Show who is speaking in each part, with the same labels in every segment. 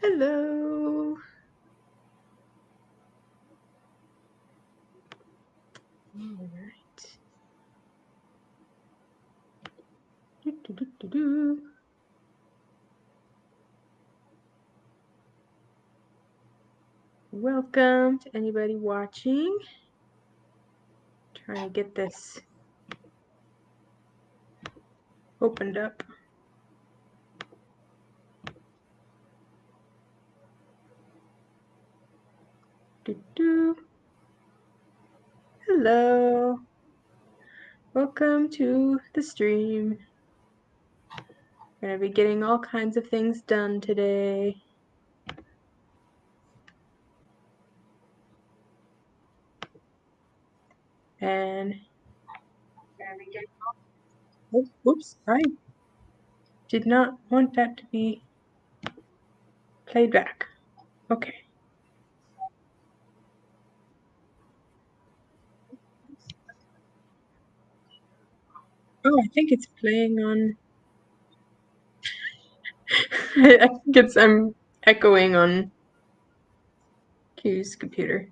Speaker 1: Hello. All right. Welcome to anybody watching. Trying to get this opened up. Hello. Welcome to the stream. We're going to be getting all kinds of things done today. And oops, I did not want that to be played back. Okay. Oh, I think it's playing on. I think I'm echoing on Q's computer.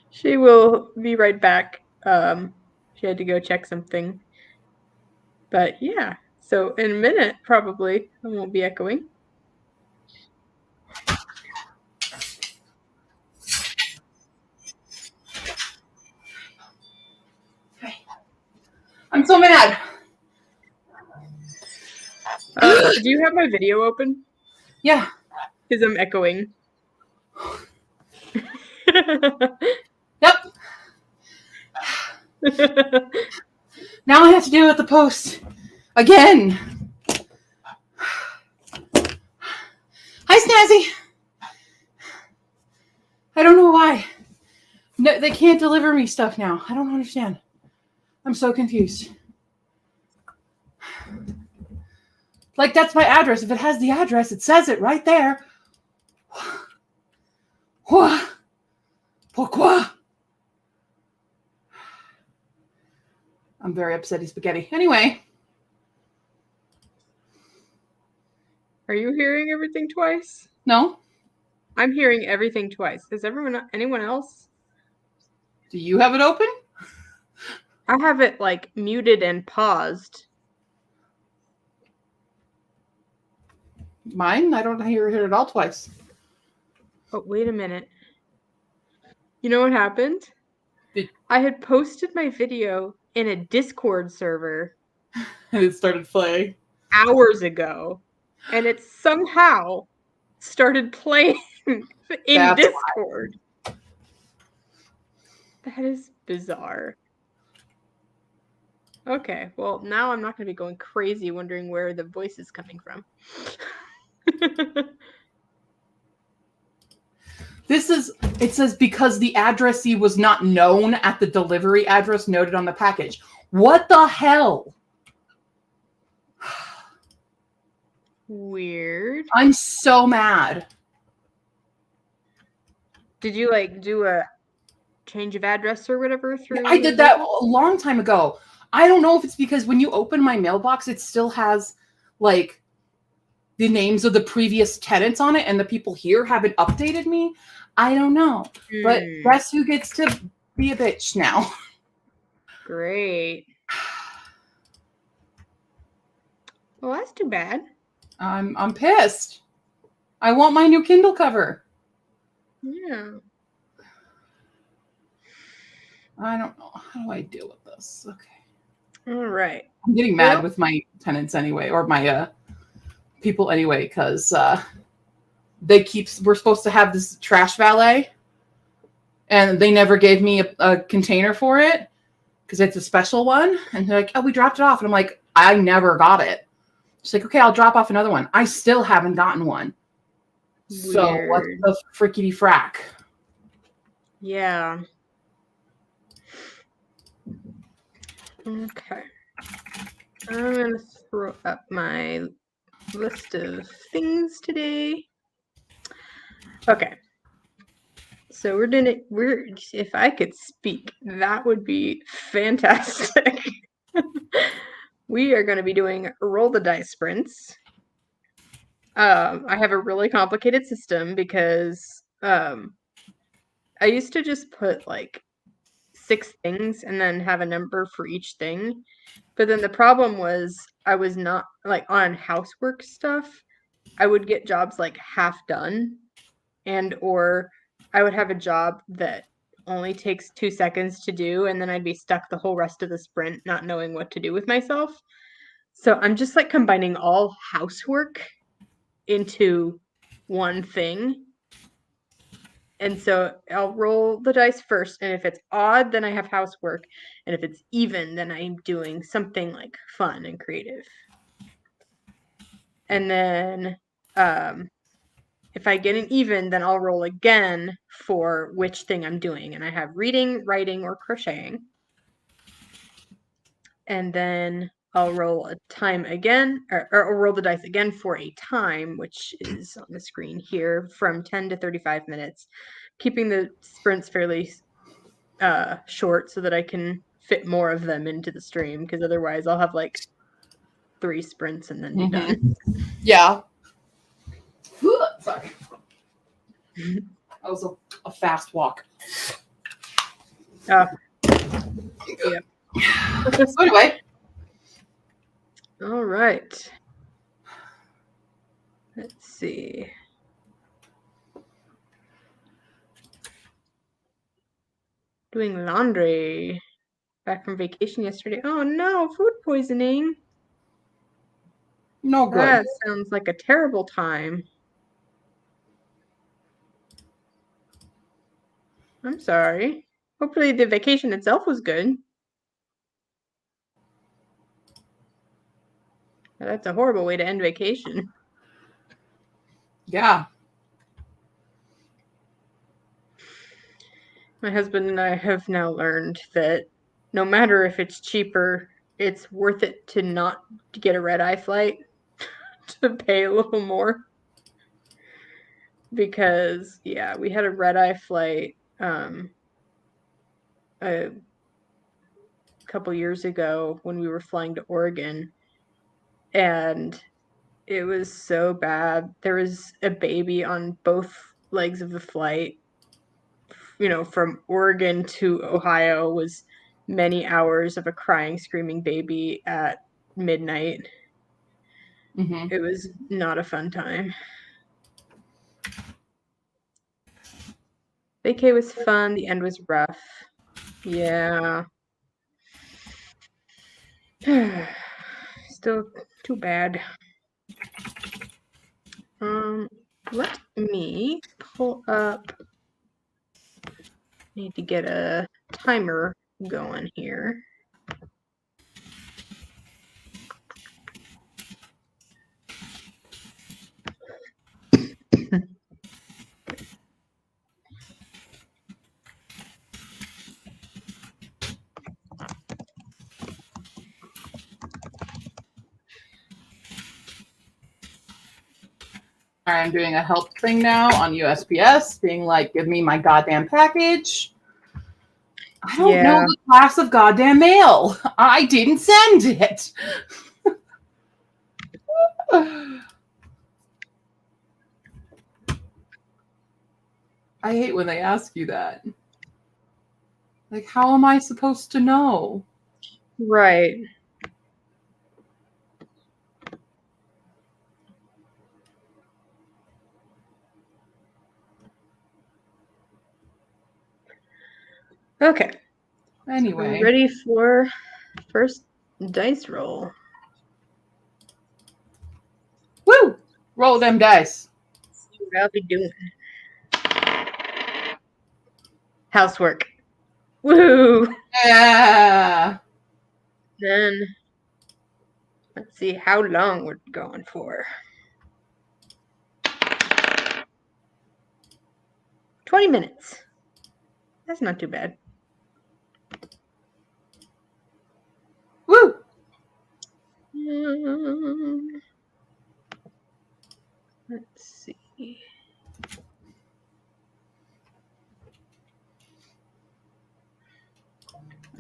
Speaker 1: She will be right back. She had to go check something. But yeah, so in a minute, probably, I won't be echoing.
Speaker 2: I'm so mad.
Speaker 1: Do you have my video open?
Speaker 2: Yeah.
Speaker 1: Because I'm echoing.
Speaker 2: Yep. Now I have to deal with the post again. Hi, Snazzy. I don't know why. No, they can't deliver me stuff now. I don't understand. I'm so confused. Like, that's my address. If it has the address, it says it right there. Pourquoi? I'm very upsetty spaghetti. Anyway.
Speaker 1: Are you hearing everything twice?
Speaker 2: No.
Speaker 1: I'm hearing everything twice. Is anyone else?
Speaker 2: Do you have it open?
Speaker 1: I have it like muted and paused.
Speaker 2: Mine? I don't hear it all twice.
Speaker 1: Oh, wait a minute. You know what happened? I had posted my video in a Discord server.
Speaker 2: And it started playing.
Speaker 1: Hours ago. And it somehow started playing in Discord. Why. That is bizarre. Okay, well, now I'm not going to be going crazy wondering where the voice is coming from.
Speaker 2: It says because the addressee was not known at the delivery address noted on the package. What the hell?
Speaker 1: Weird.
Speaker 2: I'm so mad.
Speaker 1: Did you do a change of address or whatever through?
Speaker 2: I did that a long time ago. I don't know if it's because when you open my mailbox, it still has like the names of the previous tenants on it and the people here haven't updated me. I don't know. But guess who gets to be a bitch now?
Speaker 1: Great. Well, that's too bad.
Speaker 2: I'm pissed. I want my new Kindle cover.
Speaker 1: Yeah.
Speaker 2: I don't know. How do I deal with this? Okay.
Speaker 1: All right.
Speaker 2: I'm getting mad with my tenants anyway, or my people anyway, because we're supposed to have this trash valet, and they never gave me a container for it because it's a special one. And they're like, oh, we dropped it off. And I'm like, I never got it. She's like, okay, I'll drop off another one. I still haven't gotten one. Weird. So what the frickety frack?
Speaker 1: Yeah. Okay. I'm going to throw up my list of things today. Okay. So if I could speak, that would be fantastic. We are going to be doing roll the dice sprints. I have a really complicated system because I used to just put like 6 things and then have a number for each thing. But then the problem was I was not like on housework stuff. I would get jobs like half done, and or I would have a job that only takes 2 seconds to do, and then I'd be stuck the whole rest of the sprint not knowing what to do with myself. So I'm just like combining all housework into one thing. And so I'll roll the dice first, and if it's odd, then I have housework, and if it's even, then I'm doing something like fun and creative. And then if I get an even, then I'll roll again for which thing I'm doing. And I have reading, writing, or crocheting. And then I'll roll a time again, or I'll roll the dice again for a time, which is on the screen here, from 10 to 35 minutes, keeping the sprints fairly short so that I can fit more of them into the stream, because otherwise I'll have like 3 sprints and then be done.
Speaker 2: Yeah. Sorry. That was a fast walk.
Speaker 1: Yeah.
Speaker 2: So anyway.
Speaker 1: All right. Let's see. Doing laundry. Back from vacation yesterday. Oh no, food poisoning.
Speaker 2: No good.
Speaker 1: That sounds like a terrible time. I'm sorry. Hopefully the vacation itself was good. That's a horrible way to end vacation.
Speaker 2: Yeah.
Speaker 1: My husband and I have now learned that no matter if it's cheaper, it's worth it to not get a red-eye flight to pay a little more. Because, yeah, we had a red-eye flight a couple years ago when we were flying to Oregon, and it was so bad. There was a baby on both legs of the flight. You know, from Oregon to Ohio was many hours of a crying, screaming baby at midnight.
Speaker 2: Mm-hmm.
Speaker 1: It was not a fun time. Vacay was fun. The end was rough. Yeah. Still too bad. Let me pull up. Need to get a timer going here.
Speaker 2: I'm doing a help thing now on USPS, being like, give me my goddamn package. I don't know the class of goddamn mail. I didn't send it. I hate when they ask you that. Like, how am I supposed to know?
Speaker 1: Right. Okay.
Speaker 2: Anyway.
Speaker 1: So ready for first dice roll.
Speaker 2: Woo! Roll them dice.
Speaker 1: See what I'll be doing. Housework. Woo!
Speaker 2: Yeah.
Speaker 1: Then let's see how long we're going for. 20 minutes. That's not too bad.
Speaker 2: Woo!
Speaker 1: Let's see.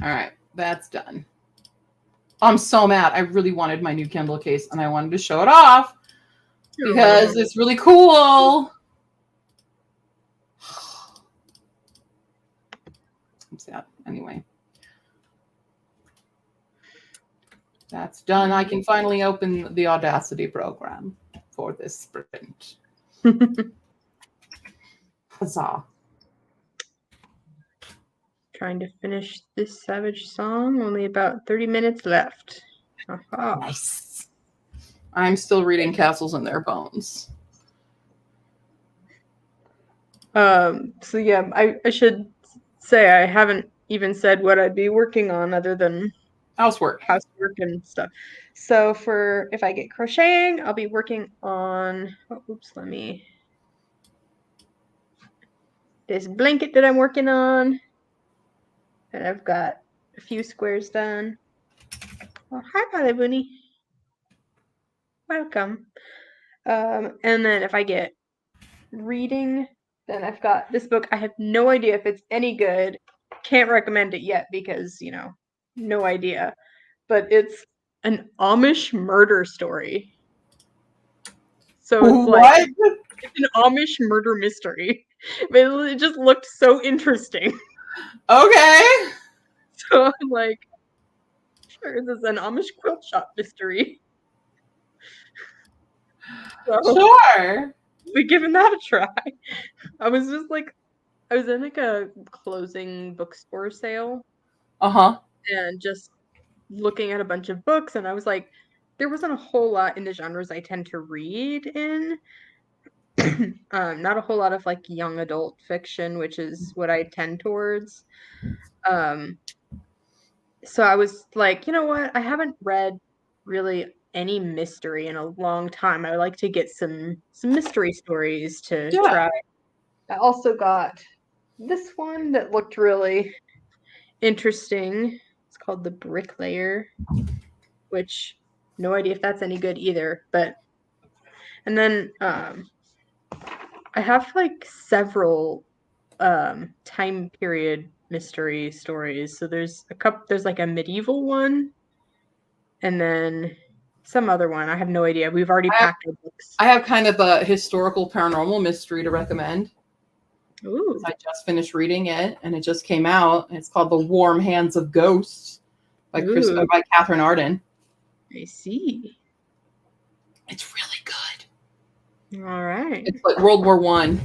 Speaker 2: All right, that's done. I'm so mad. I really wanted my new Kindle case and I wanted to show it off because it's really cool. I'm sad. Anyway. That's done. I can finally open the Audacity program for this sprint. Huzzah.
Speaker 1: Trying to finish this Savage song. Only about 30 minutes left. Aha.
Speaker 2: Nice. I'm still reading Castles and Their Bones.
Speaker 1: So yeah, I should say I haven't even said what I'd be working on other than
Speaker 2: housework
Speaker 1: and stuff. So for if I get crocheting, I'll be working on this blanket that I'm working on. And I've got a few squares done. Oh, hi, Malibuni. Welcome. And then if I get reading, then I've got this book. I have no idea if it's any good. Can't recommend it yet because, no idea. But it's an Amish murder story. So it's like it's an Amish murder mystery. But it just looked so interesting.
Speaker 2: Okay.
Speaker 1: So I'm like, sure, this is an Amish quilt shop mystery. So,
Speaker 2: sure.
Speaker 1: We're giving that a try. I was in like a closing bookstore sale.
Speaker 2: Uh-huh.
Speaker 1: And just looking at a bunch of books, and I was like, there wasn't a whole lot in the genres I tend to read in. Not a whole lot of like young adult fiction, which is what I tend towards. So I was like, you know what? I haven't read really any mystery in a long time. I would like to get some mystery stories to try. I also got this one that looked really interesting. It's called The Bricklayer, which no idea if that's any good either. And then I have like several time period mystery stories. So there's like a medieval one, and then some other one. I have no idea. We've already packed our books.
Speaker 2: I have kind of a historical paranormal mystery to recommend.
Speaker 1: Ooh.
Speaker 2: I just finished reading it, and it just came out. It's called The Warm Hands of Ghosts by Catherine Arden.
Speaker 1: I see.
Speaker 2: It's really good.
Speaker 1: All right.
Speaker 2: It's like World War I.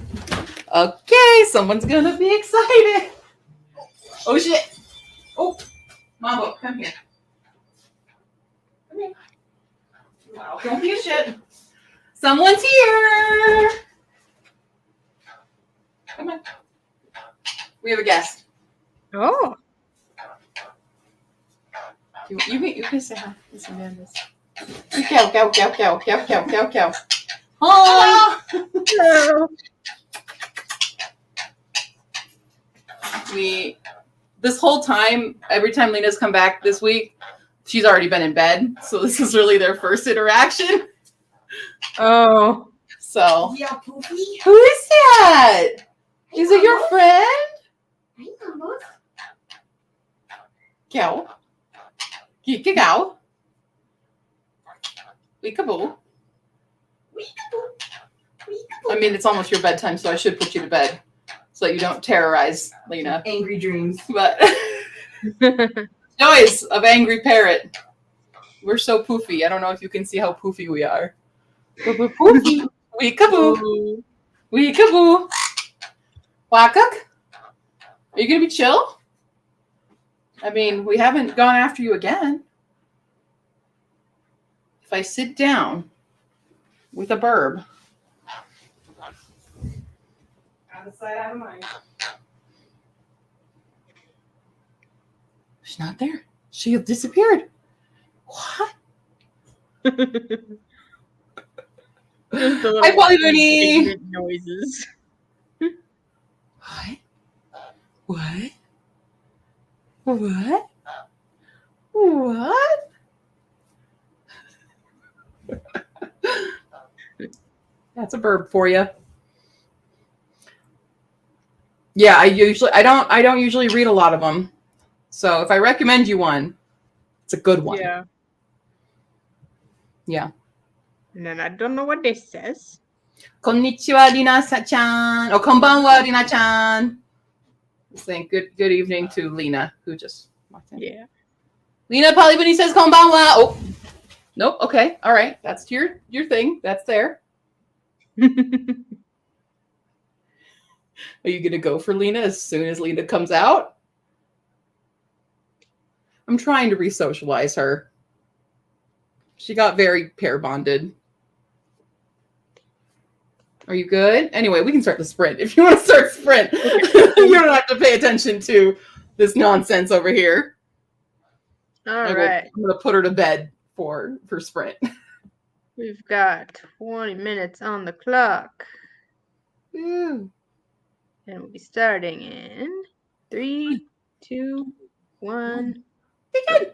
Speaker 2: Okay, someone's gonna be excited. Oh shit! Oh, Mambo, come here. Come here. Wow, don't be a shit. Someone's here. Come on. We have a guest.
Speaker 1: Oh.
Speaker 2: You can say hi. Listen to this. Go. Hi.
Speaker 1: Hello.
Speaker 2: This whole time, every time Lena's come back this week, she's already been in bed. So this is really their first interaction.
Speaker 1: Oh.
Speaker 2: So.
Speaker 3: Yeah, Poofy.
Speaker 2: Who is that? Is it your friend? Go. Go. Weekaboo. I mean, it's almost your bedtime, so I should put you to bed so that you don't terrorize Lena.
Speaker 3: Angry dreams.
Speaker 2: But noise of angry parrot. We're so poofy. I don't know if you can see how poofy we are. But we're poofy. Weekaboo. Weekaboo. Wakuk? Are you going to be chill? I mean, we haven't gone after you again. If I sit down with a burb.
Speaker 3: Out of sight, out of mind.
Speaker 2: She's not there. She disappeared. What? Hi, Polly Looney.
Speaker 1: Noises.
Speaker 2: What? What? What? That's a burp for you. Yeah, I don't usually read a lot of them. So if I recommend you one, it's a good one.
Speaker 1: Yeah.
Speaker 2: Yeah.
Speaker 1: And then I don't know what this says.
Speaker 2: Konnichiwa, Lina-chan. Oh, konbanwa, Lina-chan. Saying good evening to Lena, who just walked in.
Speaker 1: Yeah.
Speaker 2: Lena probably when he says konbanwa. Oh, nope. Okay, all right. That's your thing. That's there. Are you gonna go for Lena as soon as Lena comes out? I'm trying to re-socialize her. She got very pair bonded. Are you good? Anyway, we can start the sprint. If you want to start sprint, you don't have to pay attention to this nonsense over here.
Speaker 1: All right.
Speaker 2: I'm gonna put her to bed for sprint.
Speaker 1: We've got 20 minutes on the clock.
Speaker 2: Ooh.
Speaker 1: And we'll be starting in 3, 2, 1.
Speaker 2: Begin.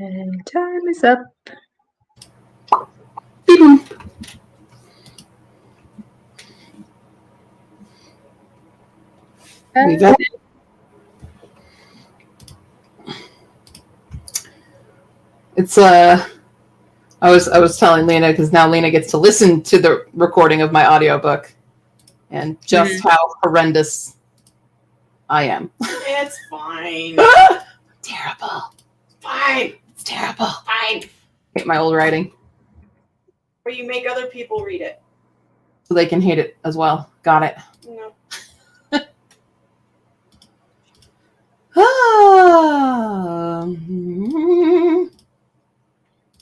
Speaker 1: And time is up.
Speaker 2: Beep boom. We've ended. It's I was telling Lena, because now Lena gets to listen to the recording of my audiobook and just how horrendous I am.
Speaker 3: It's fine.
Speaker 2: Terrible.
Speaker 3: Fine.
Speaker 2: It's terrible.
Speaker 3: Fine.
Speaker 2: Hate my old writing.
Speaker 3: Or you make other people read it.
Speaker 2: So they can hate it as well. Got it.
Speaker 3: No.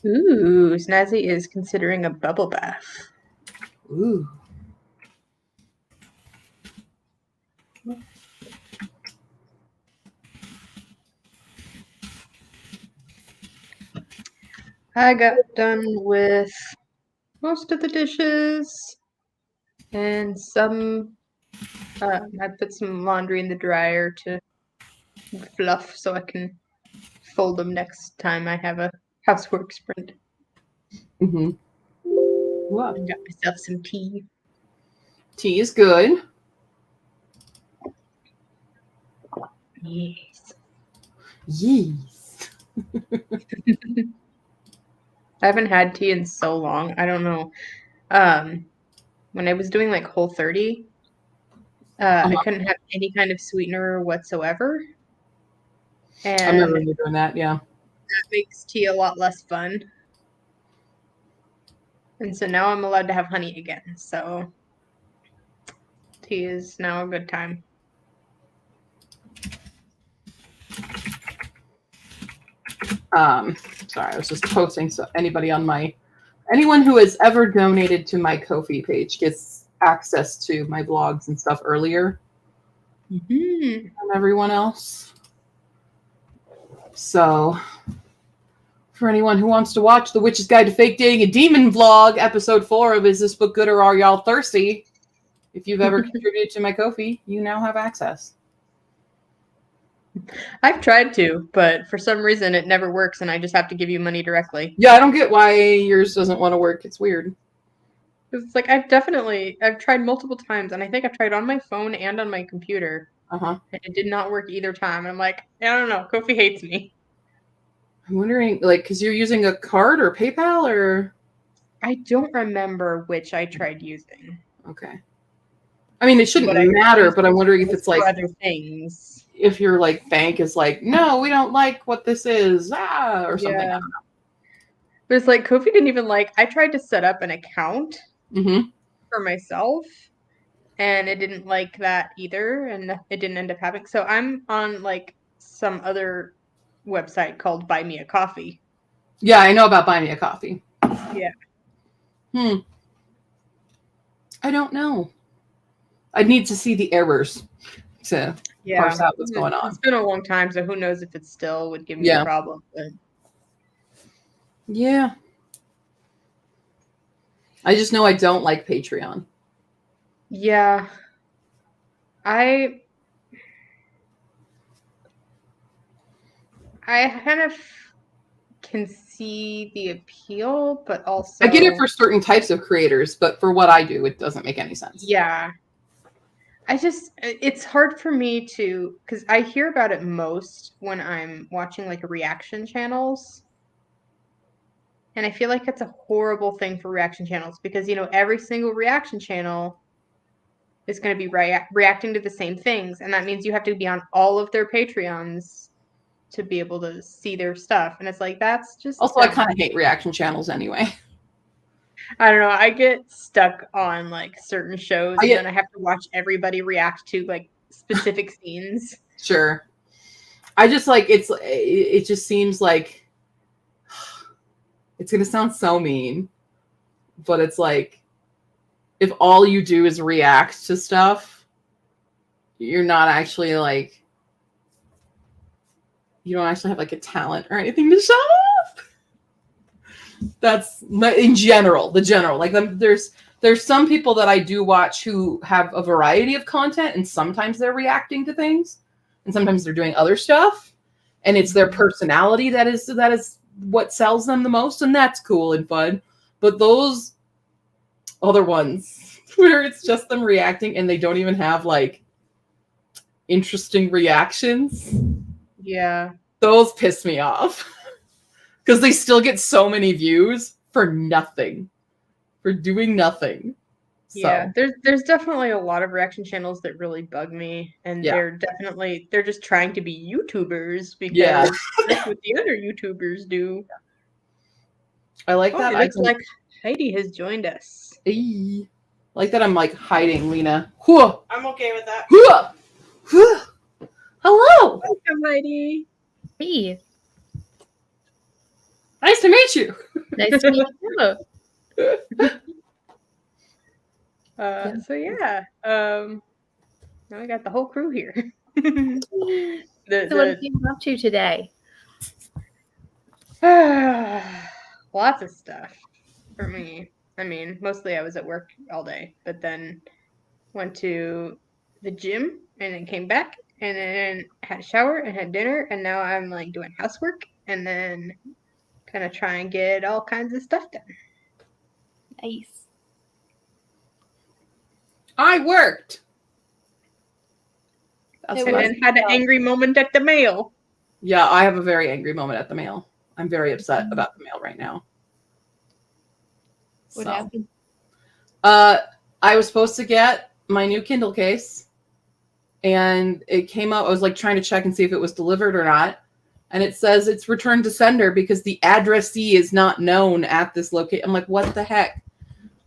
Speaker 1: Ooh, Snazzy is considering a bubble bath.
Speaker 2: Ooh.
Speaker 1: I got done with most of the dishes and some. I put some laundry in the dryer to fluff so I can fold them next time I have a housework sprint.
Speaker 2: Mm-hmm. Wow.
Speaker 1: I got myself some tea.
Speaker 2: Tea is good.
Speaker 1: Yes.
Speaker 2: Yes.
Speaker 1: I haven't had tea in so long. I don't know. When I was doing like Whole30, I couldn't have any kind of sweetener whatsoever. And
Speaker 2: I remember you doing that, yeah.
Speaker 1: that makes tea a lot less fun. And so now I'm allowed to have honey again. So tea is now a good time.
Speaker 2: Sorry, I was just posting, so anyone who has ever donated to my Ko-fi page gets access to my blogs and stuff earlier than everyone else. So for anyone who wants to watch The Witch's Guide to Fake Dating a Demon vlog, episode 4 of Is This Book Good or Are Y'all Thirsty? If you've ever contributed to my Ko-fi, you now have access.
Speaker 1: I've tried to, but for some reason it never works and I just have to give you money directly.
Speaker 2: Yeah, I don't get why yours doesn't want to work. It's weird.
Speaker 1: It's like I've tried multiple times and I think I've tried on my phone and on my computer.
Speaker 2: Uh-huh.
Speaker 1: And it did not work either time. And I'm like, I don't know. Ko-fi hates me.
Speaker 2: I'm wondering, like, because you're using a card or PayPal or?
Speaker 1: I don't remember which I tried using.
Speaker 2: Okay. I mean, it shouldn't matter, but I'm wondering if it's like
Speaker 1: other things.
Speaker 2: If your like bank is like, no, we don't like what this is, or something.
Speaker 1: Yeah. But it's like Ko-fi didn't even like. I tried to set up an account for myself, and it didn't like that either, and it didn't end up happening. So I'm on like some other website called Buy Me a Coffee.
Speaker 2: Yeah, I know about Buy Me a Coffee.
Speaker 1: Yeah.
Speaker 2: I don't know. I need to see the errors to parse out what's going on.
Speaker 1: It's been a long time, so who knows if it still would give me a problem. But...
Speaker 2: yeah. I just know I don't like Patreon.
Speaker 1: Yeah. I kind of can see the appeal, but also
Speaker 2: I get it for certain types of creators, but for what I do, it doesn't make any sense.
Speaker 1: Yeah. It's hard for me to, because I hear about it most when I'm watching like reaction channels. And I feel like it's a horrible thing for reaction channels because, every single reaction channel is going to be reacting to the same things. And that means you have to be on all of their Patreons to be able to see their stuff. And it's like, that's just...
Speaker 2: Also, I kind of hate reaction channels anyway.
Speaker 1: I don't know. I get stuck on like certain shows and then I have to watch everybody react to like specific scenes.
Speaker 2: Sure. I just like, it just seems like it's going to sound so mean, but it's like, if all you do is react to stuff, you're not actually like, you don't actually have like a talent or anything to show off. That's in general, like there's some people that I do watch who have a variety of content, and sometimes they're reacting to things and sometimes they're doing other stuff, and it's their personality that is what sells them the most, and that's cool and fun. But those other ones where it's just them reacting and they don't even have like interesting reactions,
Speaker 1: Yeah.
Speaker 2: those piss me off because they still get so many views for nothing, for doing nothing. So,
Speaker 1: Yeah, there's definitely a lot of reaction channels that really bug me, and
Speaker 2: Yeah.
Speaker 1: they're just trying to be YouTubers because
Speaker 2: Yeah.
Speaker 1: that's what the other YouTubers do.
Speaker 2: I like
Speaker 1: Oh,
Speaker 2: that.
Speaker 1: it looks like Heidi has joined us.
Speaker 2: Eee. Like that I'm like hiding, Lena. Whoa.
Speaker 3: I'm okay with that.
Speaker 2: Whoa. Whoa. Hello.
Speaker 1: Welcome, Heidi.
Speaker 4: Hey,
Speaker 2: Nice to meet you.
Speaker 4: nice to meet you.
Speaker 1: So yeah, now we got the whole crew here. the,
Speaker 4: So what have you been up to today?
Speaker 1: lots of stuff for me. I mean, mostly I was at work all day, but then went to the gym and then came back and then had a shower and had dinner, and now I'm like doing housework and then kind of try and get all kinds of stuff done.
Speaker 4: Nice.
Speaker 2: I worked. That's
Speaker 1: And
Speaker 2: what I-
Speaker 1: then had an angry moment at the mail.
Speaker 2: Yeah, I have a very angry moment at the mail. I'm very upset about the mail right now.
Speaker 4: What
Speaker 2: So,
Speaker 4: happened?
Speaker 2: I was supposed to get my new Kindle case, and it came out. I was like trying to check and see if it was delivered or not, and it says it's returned to sender because the addressee is not known at this location. I'm like, what the heck?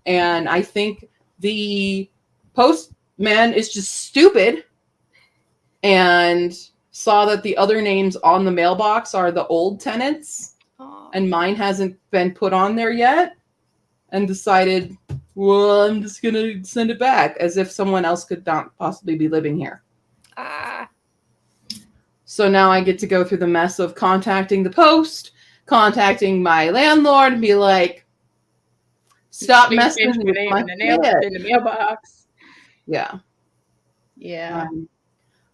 Speaker 2: And I think the postman is just stupid and saw that the other names on the mailbox are the old tenants and mine hasn't been put on there yet, and decided, well, I'm just going to send it back as if someone else could not possibly be living here. So now I get to go through the mess of contacting the post, contacting my landlord, and be like, stop
Speaker 1: Please
Speaker 2: messing
Speaker 1: change
Speaker 2: with
Speaker 1: my name
Speaker 2: my
Speaker 1: in the
Speaker 2: kid.
Speaker 1: in the mailbox.
Speaker 2: Yeah.
Speaker 1: Yeah.
Speaker 2: I'm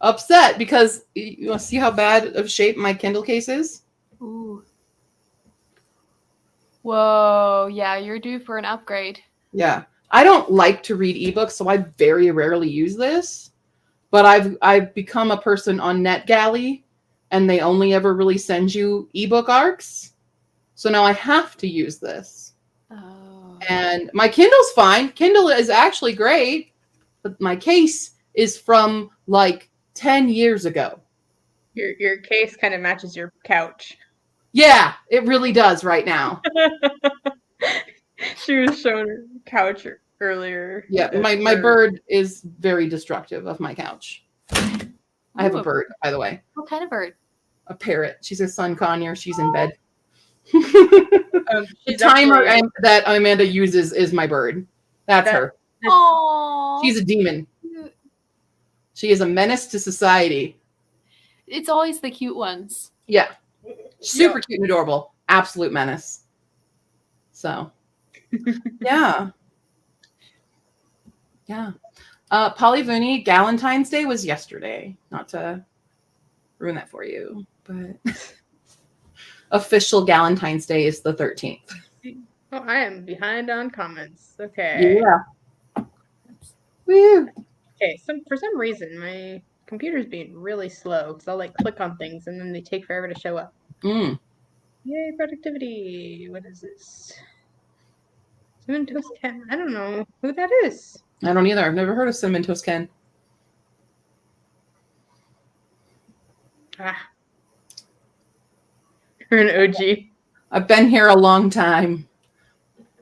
Speaker 2: upset because you want to see how bad of shape my Kindle case is?
Speaker 5: Ooh. Whoa, yeah, you're due for an upgrade.
Speaker 2: Yeah. I don't like to read ebooks, so I very rarely use this. But I've become a person on NetGalley, and they only ever really send you ebook arcs. So now I have to use this.
Speaker 5: Oh.
Speaker 2: And my Kindle's fine. Kindle is actually great, but my case is from like 10 years ago.
Speaker 1: Your case kind of matches your couch.
Speaker 2: Yeah, it really does right now.
Speaker 1: She was showing her couch earlier.
Speaker 2: Yeah, my bird is very destructive of my couch. I have a
Speaker 5: Ooh,
Speaker 2: bird, by the way.
Speaker 5: What kind of bird?
Speaker 2: A parrot. She's a sun conure. She's in bed.
Speaker 1: The
Speaker 2: The timer that Amanda uses is my bird. That's her.
Speaker 5: Oh,
Speaker 2: She's a demon. She is a menace to society.
Speaker 5: it's always the cute ones.
Speaker 2: Yeah. Super cute and adorable. Absolute menace. So, yeah. Yeah. Polyvoony, Galentine's Day was yesterday. Not to ruin that for you, but official Galentine's Day is the 13th.
Speaker 1: Oh, I am behind on comments. Okay.
Speaker 2: Yeah. Woo.
Speaker 1: Okay. For some reason, my computer's being really slow because I'll like click on things and then they take forever to show up.
Speaker 2: Mm.
Speaker 1: Yay, productivity. What is this? Cinnamon Toast Ken. I don't know who that is.
Speaker 2: I don't either. I've never heard of Cinnamon Toast Ken.
Speaker 1: Ah. You're an OG.
Speaker 2: I've been here a long time.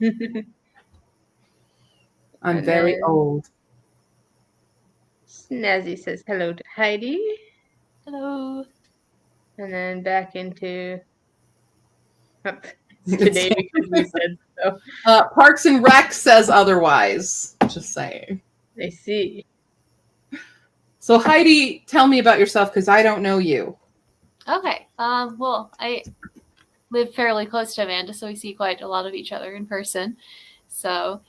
Speaker 2: I'm
Speaker 1: And
Speaker 2: very
Speaker 1: then-
Speaker 2: old.
Speaker 1: Snazzy says hello to Heidi.
Speaker 5: Hello.
Speaker 1: And then back into today because we said so.
Speaker 2: Parks and Rec says otherwise. Just saying.
Speaker 1: I see.
Speaker 2: So Heidi, tell me about yourself because I don't know you.
Speaker 5: Okay. Well, I live fairly close to Amanda, so we see quite a lot of each other in person. So,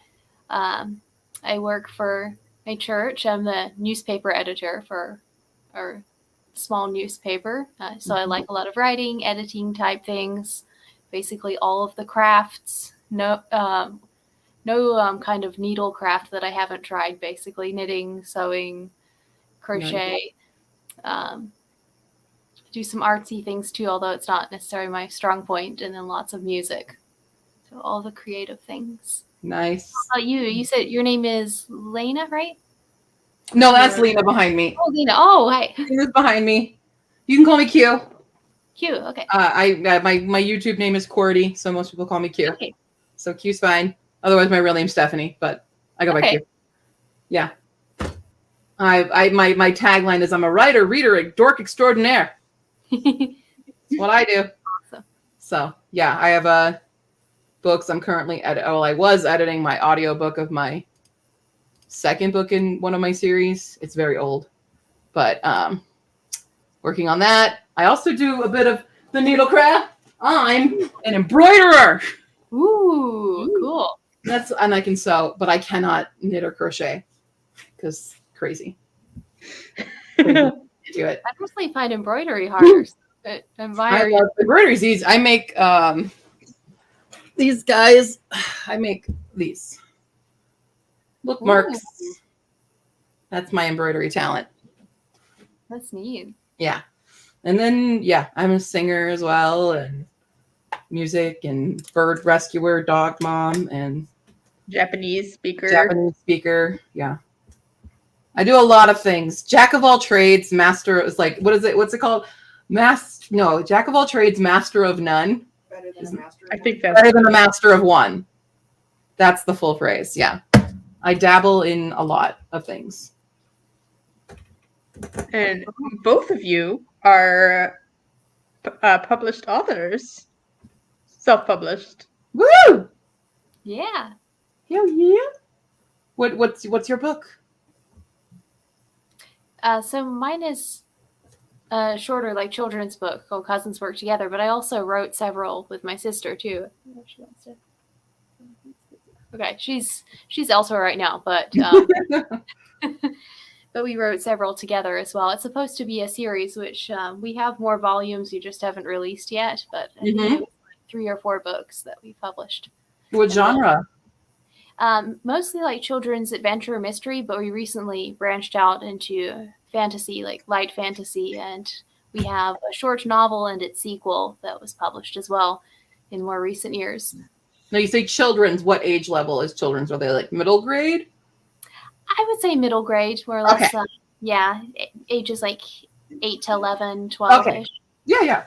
Speaker 5: I work for my church. I'm the newspaper editor for our small newspaper. So I like a lot of writing, editing type things. basically all of the crafts. No kind of needle craft that I haven't tried. Basically, knitting, sewing, crochet. Do some artsy things too, although it's not necessarily my strong point. And then lots of music. So all the creative things.
Speaker 2: Nice.
Speaker 5: How about you? You said your name is Lena, right?
Speaker 2: No, that's Lena behind me.
Speaker 5: Oh, Lena. Oh, hi.
Speaker 2: Lena's behind me. You can call me Q.
Speaker 5: Q. Okay.
Speaker 2: My YouTube name is Cordy, so most people call me Q.
Speaker 5: Okay.
Speaker 2: So Q's fine. Otherwise, my real name's Stephanie, but I go by
Speaker 5: Okay.
Speaker 2: Q. Yeah. My tagline is I'm a writer, reader, a dork extraordinaire. That's what I do.
Speaker 5: Awesome.
Speaker 2: So yeah, I have books. I'm currently I was editing my audiobook of my second book in one of my series. It's very old, but working on that. I also do a bit of the needlecraft. I'm an embroiderer.
Speaker 5: Ooh, cool.
Speaker 2: And I can sew, but I cannot knit or crochet because crazy. Can't do it.
Speaker 5: I personally find embroidery harder. But
Speaker 2: I
Speaker 5: admire you.
Speaker 2: love embroidery's easy. I make these guys. I make these bookmarks.
Speaker 5: Ooh.
Speaker 2: That's my embroidery talent.
Speaker 5: That's neat.
Speaker 2: Yeah. And then I'm a singer as well, and music and bird rescuer, dog mom, and
Speaker 1: Japanese speaker.
Speaker 2: Japanese speaker. Yeah. I do a lot of things. Jack of all trades, master is like, what is it? What's it called? Jack of all trades, master of none.
Speaker 3: Better than a master.
Speaker 1: I think that's
Speaker 2: Better than a master of one. That's the full phrase. Yeah. I dabble in a lot of things.
Speaker 1: and both of you are published authors, self-published.
Speaker 2: Woo!
Speaker 5: Yeah.
Speaker 2: Hell yeah. What's your book?
Speaker 5: So mine is a shorter, like children's book called Cousins Work Together, but I also wrote several with my sister too. She wants to- Okay, she's elsewhere right now, but but we wrote several together as well. It's supposed to be a series, which we have more volumes we just haven't released yet, but I think it was like 3 or 4 books that we published.
Speaker 2: What genre?
Speaker 5: Mostly like children's adventure mystery, but we recently branched out into fantasy, like light fantasy, and we have a short novel and its sequel that was published as well in more recent years.
Speaker 2: No, you say children's. What age level is children's? Are they like middle grade?
Speaker 5: I would say middle grade, more or less.
Speaker 2: Okay.
Speaker 5: Yeah, ages like 8 to 11, 12
Speaker 2: Okay. Yeah.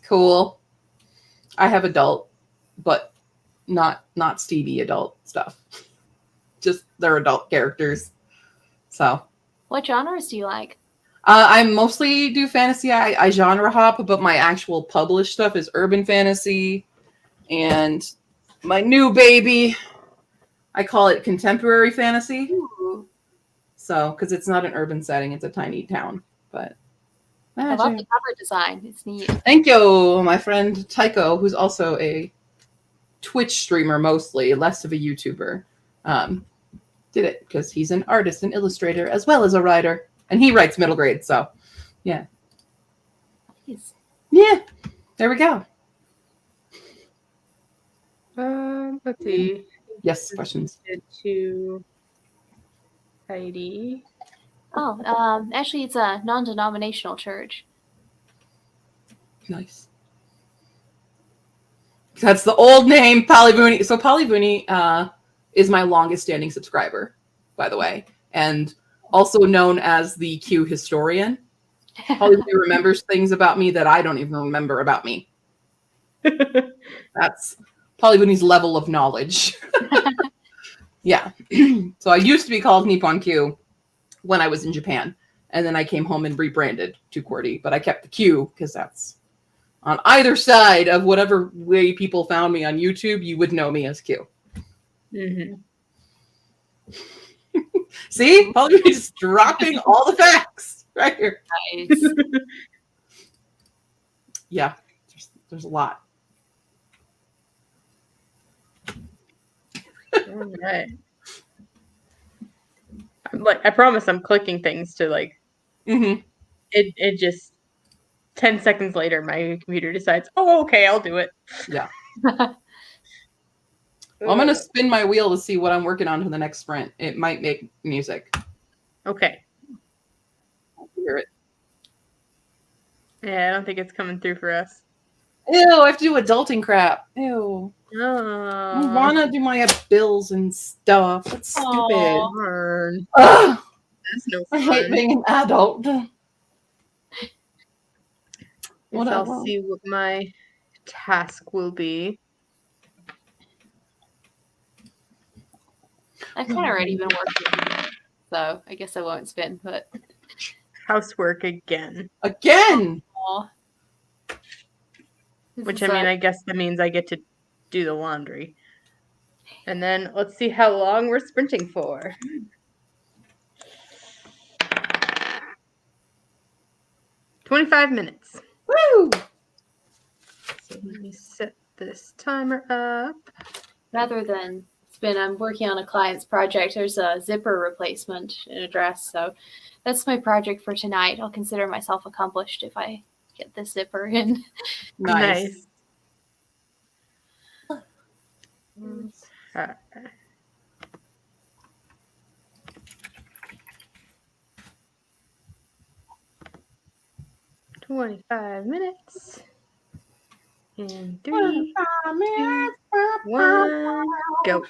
Speaker 2: Cool. I have adult, but not Stevie adult stuff. Just they're adult characters. So
Speaker 5: What genres do you like?
Speaker 2: I mostly do fantasy. I genre hop, but my actual published stuff is urban fantasy, and my new baby, I call it contemporary fantasy.
Speaker 5: Ooh,
Speaker 2: So, because it's not an urban setting, it's a tiny town. But
Speaker 5: I love the cover design. It's neat.
Speaker 2: thank you, my friend Tycho, who's also a Twitch streamer mostly, less of a YouTuber. Did it because he's an artist and illustrator as well as a writer, and he writes middle grade. So,
Speaker 5: Nice.
Speaker 2: yeah, there we go.
Speaker 1: Let's see.
Speaker 2: Yes, questions.
Speaker 1: To Heidi.
Speaker 5: Oh, actually, it's a non-denominational church.
Speaker 2: Nice. That's the old name, Polyboony. So Polyboony is my longest standing subscriber, by the way, and also known as the Q historian. Polyboony remembers things about me that I don't even remember about me. That's Polyboony's level of knowledge. Yeah. So I used to be called Nippon Q when I was in Japan, and then I came home and rebranded to QWERTY, but I kept the Q because that's on either side of whatever way people found me on YouTube, you would know me as Q.
Speaker 1: Mm-hmm.
Speaker 2: See? Polyboony just dropping all the facts right here.
Speaker 5: Nice.
Speaker 2: Yeah. There's a lot.
Speaker 1: All right. I promise I'm clicking things to like
Speaker 2: Mm-hmm.
Speaker 1: it just 10 seconds later, my computer decides, oh, okay, I'll do it.
Speaker 2: Well, I'm going to spin my wheel to see what I'm working on for the next sprint. It might make music.
Speaker 1: Okay.
Speaker 2: I'll hear it.
Speaker 1: Yeah, I don't think it's coming through for us.
Speaker 2: Ew, I have to do adulting crap. Ew. I
Speaker 1: Oh,
Speaker 2: want to do my bills and stuff. That's stupid.
Speaker 5: Aw.
Speaker 1: darn.
Speaker 2: Ugh,
Speaker 1: That's no
Speaker 2: I hate
Speaker 1: fun.
Speaker 2: being an adult.
Speaker 1: Guess I'll
Speaker 2: Whatever.
Speaker 1: see what my task will be.
Speaker 5: I've kind of already been working, so I guess I won't spin. But
Speaker 1: Housework again.
Speaker 2: Again.
Speaker 5: aw.
Speaker 1: Which, I mean, I guess that means I get to do the laundry. And then let's see how long we're sprinting for. "25 minutes.
Speaker 2: Woo!
Speaker 1: So let me set this timer up.
Speaker 5: rather than spin, I'm working on a client's project. There's a zipper replacement in a dress, so that's my project for tonight. I'll consider myself accomplished if I get this zipper in.
Speaker 2: Nice.
Speaker 1: Uh, 25 minutes. And 3, 1, go.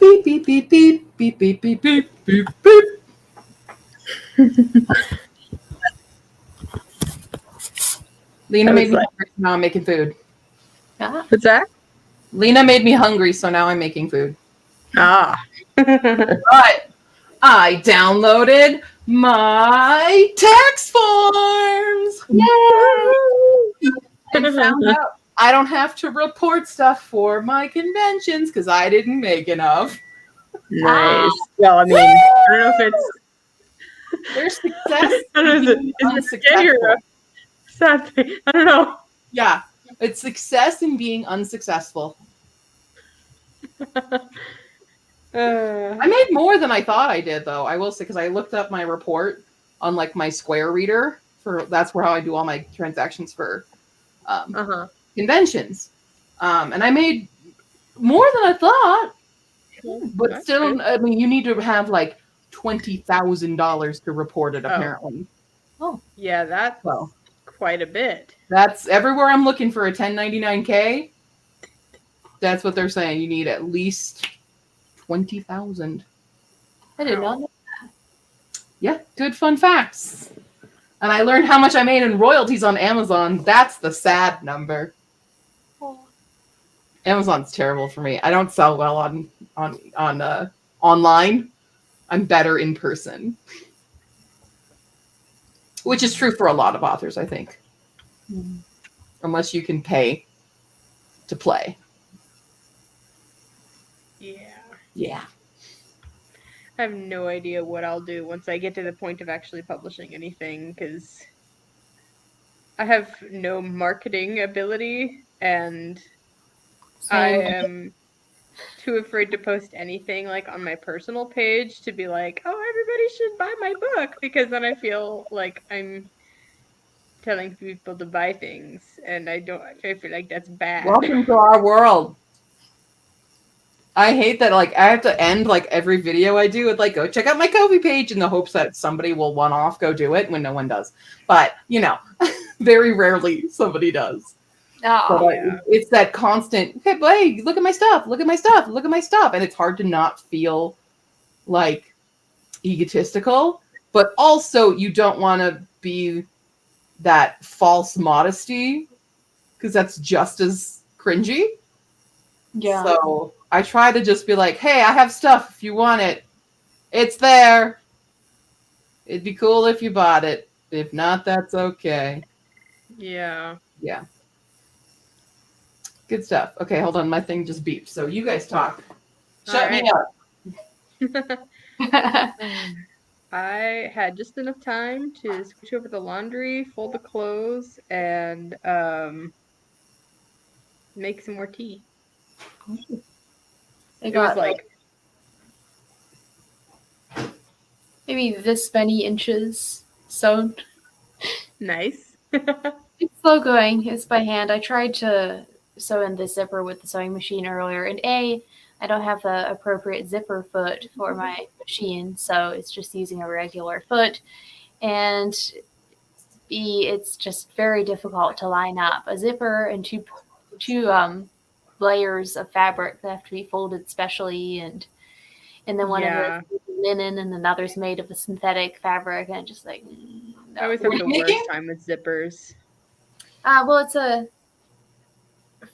Speaker 2: beep beep beep beep beep beep beep beep beep beep. Lena
Speaker 1: I
Speaker 2: made
Speaker 1: was
Speaker 2: me
Speaker 1: like-
Speaker 2: hungry, so now I'm making food.
Speaker 5: Ah,
Speaker 1: What's that?
Speaker 2: Lena made me hungry, so now I'm making food.
Speaker 1: Ah.
Speaker 2: But I downloaded my tax forms and found out I don't have to report stuff for my conventions because I didn't make enough.
Speaker 1: Nice. Well, I mean, I don't know if it's.
Speaker 2: There's success
Speaker 1: I don't know
Speaker 2: in
Speaker 1: if
Speaker 2: being
Speaker 1: it's a good or
Speaker 2: unsuccessful.
Speaker 1: a sad thing. I don't know.
Speaker 2: Yeah, it's success in being unsuccessful. I made more than I thought I did, though. I will say, because I looked up my report on like my Square Reader that's where how I do all my transactions for conventions, and I made more than I thought. But
Speaker 1: That's
Speaker 2: still,
Speaker 1: good.
Speaker 2: I mean, you need to have like $20,000 to report it.
Speaker 1: Oh.
Speaker 2: Apparently,
Speaker 1: Yeah, that's
Speaker 2: so
Speaker 1: quite a bit.
Speaker 2: that's everywhere I'm looking for a 1099K. That's what they're saying. You need at least 20,000.
Speaker 5: I did not know.
Speaker 2: Yeah, good fun facts. And I learned how much I made in royalties on Amazon. That's the sad number. Amazon's terrible for me. I don't sell well on online. I'm better in person, which is true for a lot of authors, I think. Unless you can pay to play.
Speaker 1: Yeah.
Speaker 2: Yeah.
Speaker 1: I have no idea what I'll do once I get to the point of actually publishing anything because I have no marketing ability and I
Speaker 5: Same.
Speaker 1: am too afraid to post anything like on my personal page to be like, oh, everybody should buy my book because then I feel like I'm telling people to buy things and I feel like that's bad.
Speaker 2: Welcome to our world. I hate that, like, I have to end, like, every video I do with, like, go check out my Ko-fi page in the hopes that somebody will one-off go do it when no one does. But, you know, very rarely somebody does.
Speaker 5: Oh,
Speaker 2: So,
Speaker 1: yeah.
Speaker 2: it's that constant, hey, boy, look at my stuff, look at my stuff, look at my stuff. And it's hard to not feel, like, egotistical. But also, you don't want to be that false modesty because that's just as cringy.
Speaker 5: yeah.
Speaker 2: So I try to just be like, hey, I have stuff if you want it. It's there. It'd be cool if you bought it. If not, that's okay.
Speaker 1: Yeah.
Speaker 2: Yeah. Good stuff. Okay, hold on. My thing just beeped. So you guys talk. Shut me up.
Speaker 1: I had just enough time to switch over the laundry, fold the clothes, and make some more tea.
Speaker 5: I
Speaker 1: It was
Speaker 5: got
Speaker 1: like
Speaker 5: maybe this many inches sewn.
Speaker 1: nice.
Speaker 5: It's slow going. It's by hand. I tried to sew in the zipper with the sewing machine earlier, and I don't have the appropriate zipper foot for my machine, so it's just using a regular foot. And B, it's just very difficult to line up a zipper and two layers of fabric that have to be folded specially, and then one
Speaker 1: Yeah.
Speaker 5: of the linen and another's made of a synthetic fabric, and just like no.
Speaker 1: I always have
Speaker 2: Were
Speaker 1: the
Speaker 2: you
Speaker 1: worst
Speaker 2: making?
Speaker 1: time with zippers.
Speaker 5: Well, it's a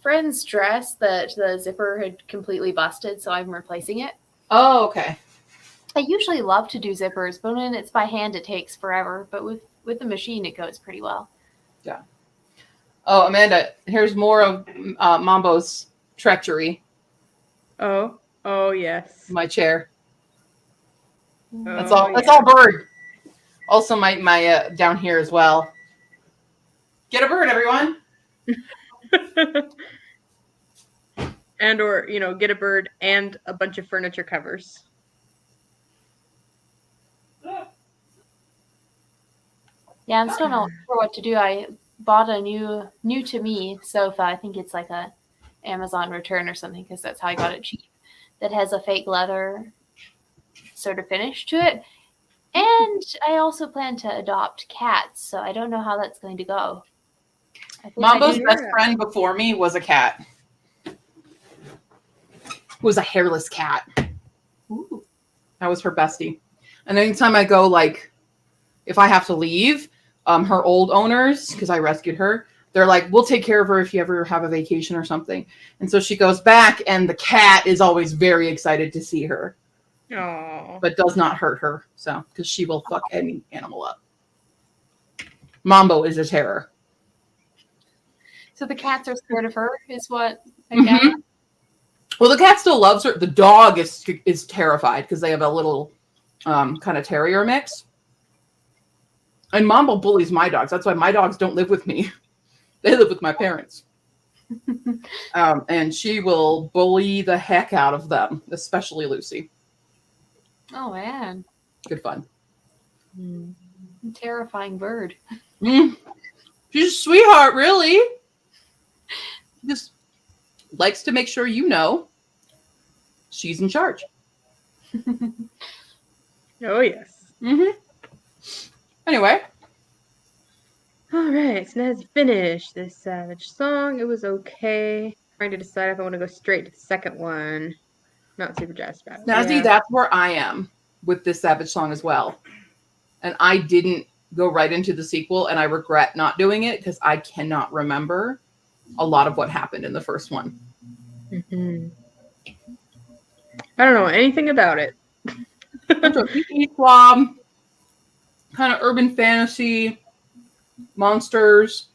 Speaker 5: friend's dress that the zipper had completely busted, so I'm replacing it.
Speaker 2: Oh, okay.
Speaker 5: I usually love to do zippers, but when it's by hand, it takes forever. But with the machine, it goes pretty well.
Speaker 2: Oh, Amanda, here's more of Mambo's treachery.
Speaker 1: Oh yes.
Speaker 2: My chair.
Speaker 1: Oh,
Speaker 2: That's all. That's
Speaker 1: yeah.
Speaker 2: all bird. Also, my down here as well. Get a bird, everyone.
Speaker 1: And or get a bird and a bunch of furniture covers.
Speaker 5: Yeah, I'm still not sure what to do. I bought a new to me sofa. I think it's like a Amazon return or something because that's how I got it cheap. That has a fake leather sort of finish to it. And I also plan to adopt cats, so I don't know how that's going to go. I think
Speaker 2: Mambo's
Speaker 1: do-
Speaker 2: best friend before me was a cat. Was a hairless cat. That was her bestie. And anytime I go, like, if I have to leave, her old owners, because I rescued her, they're like, we'll take care of her if you ever have a vacation or something. And so she goes back, and the cat is always very excited to see her,
Speaker 1: Oh.
Speaker 2: but does not hurt her. So, because she will fuck any animal up. Mambo is a terror.
Speaker 5: So the cats are scared of her, is what I
Speaker 2: Mhm.
Speaker 5: gather.
Speaker 2: Well, the cat still loves her. The dog is terrified because they have a little kind of terrier mix. And Mambo bullies my dogs. That's why my dogs don't live with me. They live with my parents. And she will bully the heck out of them, especially Lucy.
Speaker 5: Oh man,
Speaker 2: Good fun.
Speaker 5: terrifying bird.
Speaker 2: She's a sweetheart, really. Just likes to make sure you know she's in charge.
Speaker 1: Oh, yes.
Speaker 2: Anyway,
Speaker 1: All right, so now as you finish this Savage song, it was okay. Trying to decide if I want to go straight to the second one. Not super jazzed about it.
Speaker 2: Snazzy,
Speaker 1: Yeah.
Speaker 2: that's where I am with this Savage song as well. And I didn't go right into the sequel, and I regret not doing it because I cannot remember a lot of what happened in the first one.
Speaker 1: Mhm. I don't know anything about it.
Speaker 2: Swab, kind of urban fantasy, monsters,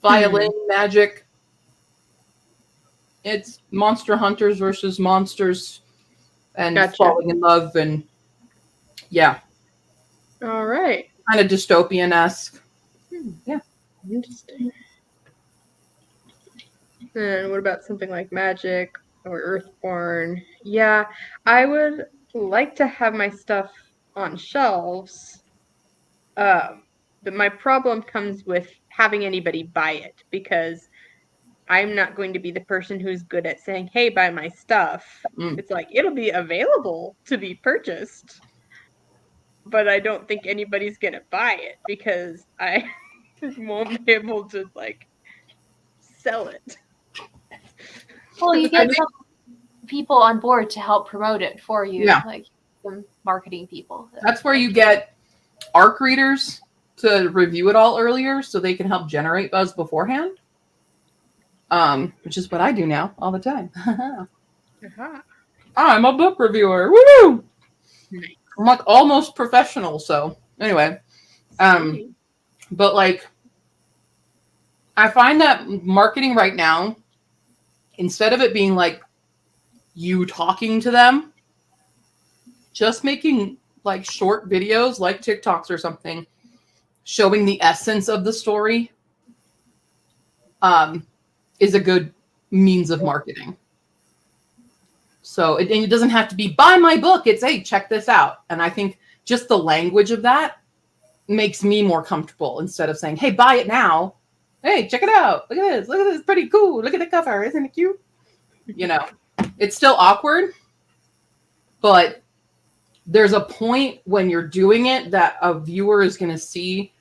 Speaker 2: violin, magic. It's monster hunters versus monsters and
Speaker 1: Gotcha.
Speaker 2: falling in love, and yeah,
Speaker 1: All right.
Speaker 2: kind of dystopian-esque. Yeah.
Speaker 1: Interesting. And what about something like Magic or Earthborn? Yeah, I would like to have my stuff on shelves. But my problem comes with having anybody buy it because I'm not going to be the person who's good at saying, hey, buy my stuff.
Speaker 2: Mm.
Speaker 1: It's like, it'll be available to be purchased. But I don't think anybody's going to buy it because I won't be able to, like, sell it.
Speaker 5: Well, you
Speaker 2: I
Speaker 5: get
Speaker 2: think-
Speaker 5: some people on board to help promote it for you,
Speaker 2: Yeah.
Speaker 5: like some marketing people.
Speaker 2: That's where you get ARC readers to review it all earlier so they can help generate buzz beforehand. Which is what I do now all the time.
Speaker 1: Aha.
Speaker 2: I'm a book reviewer. Woo!
Speaker 1: Nice.
Speaker 2: I'm like almost professional. So anyway, but like, I find that marketing right now, instead of it being like you talking to them, just making like short videos like TikToks or something, showing the essence of the story, is a good means of marketing. So and it doesn't have to be buy my book. It's, hey, check this out. And I think just the language of that makes me more comfortable instead of saying, hey, buy it now. Hey, check it out. Look at this. Look at this. Pretty cool. Look at the cover. Isn't it cute? You know, it's still awkward, but there's a point when you're doing it that a viewer is going to see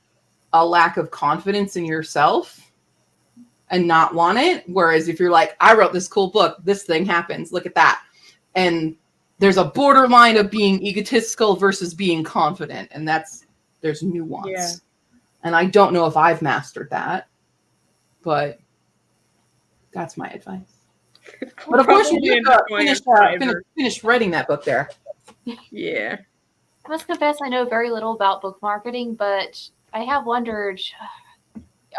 Speaker 2: a lack of confidence in yourself and not want it. Whereas if you're like, I wrote this cool book, this thing happens. Look at that. And there's a borderline of being egotistical versus being confident. And there's nuance.
Speaker 1: Yeah.
Speaker 2: And I don't know if I've mastered that, but that's my advice. But of course you
Speaker 1: Probably
Speaker 2: do
Speaker 1: end up going
Speaker 2: finish writing that book there.
Speaker 1: Yeah.
Speaker 5: I must confess, I know very little about book marketing, but I have wondered,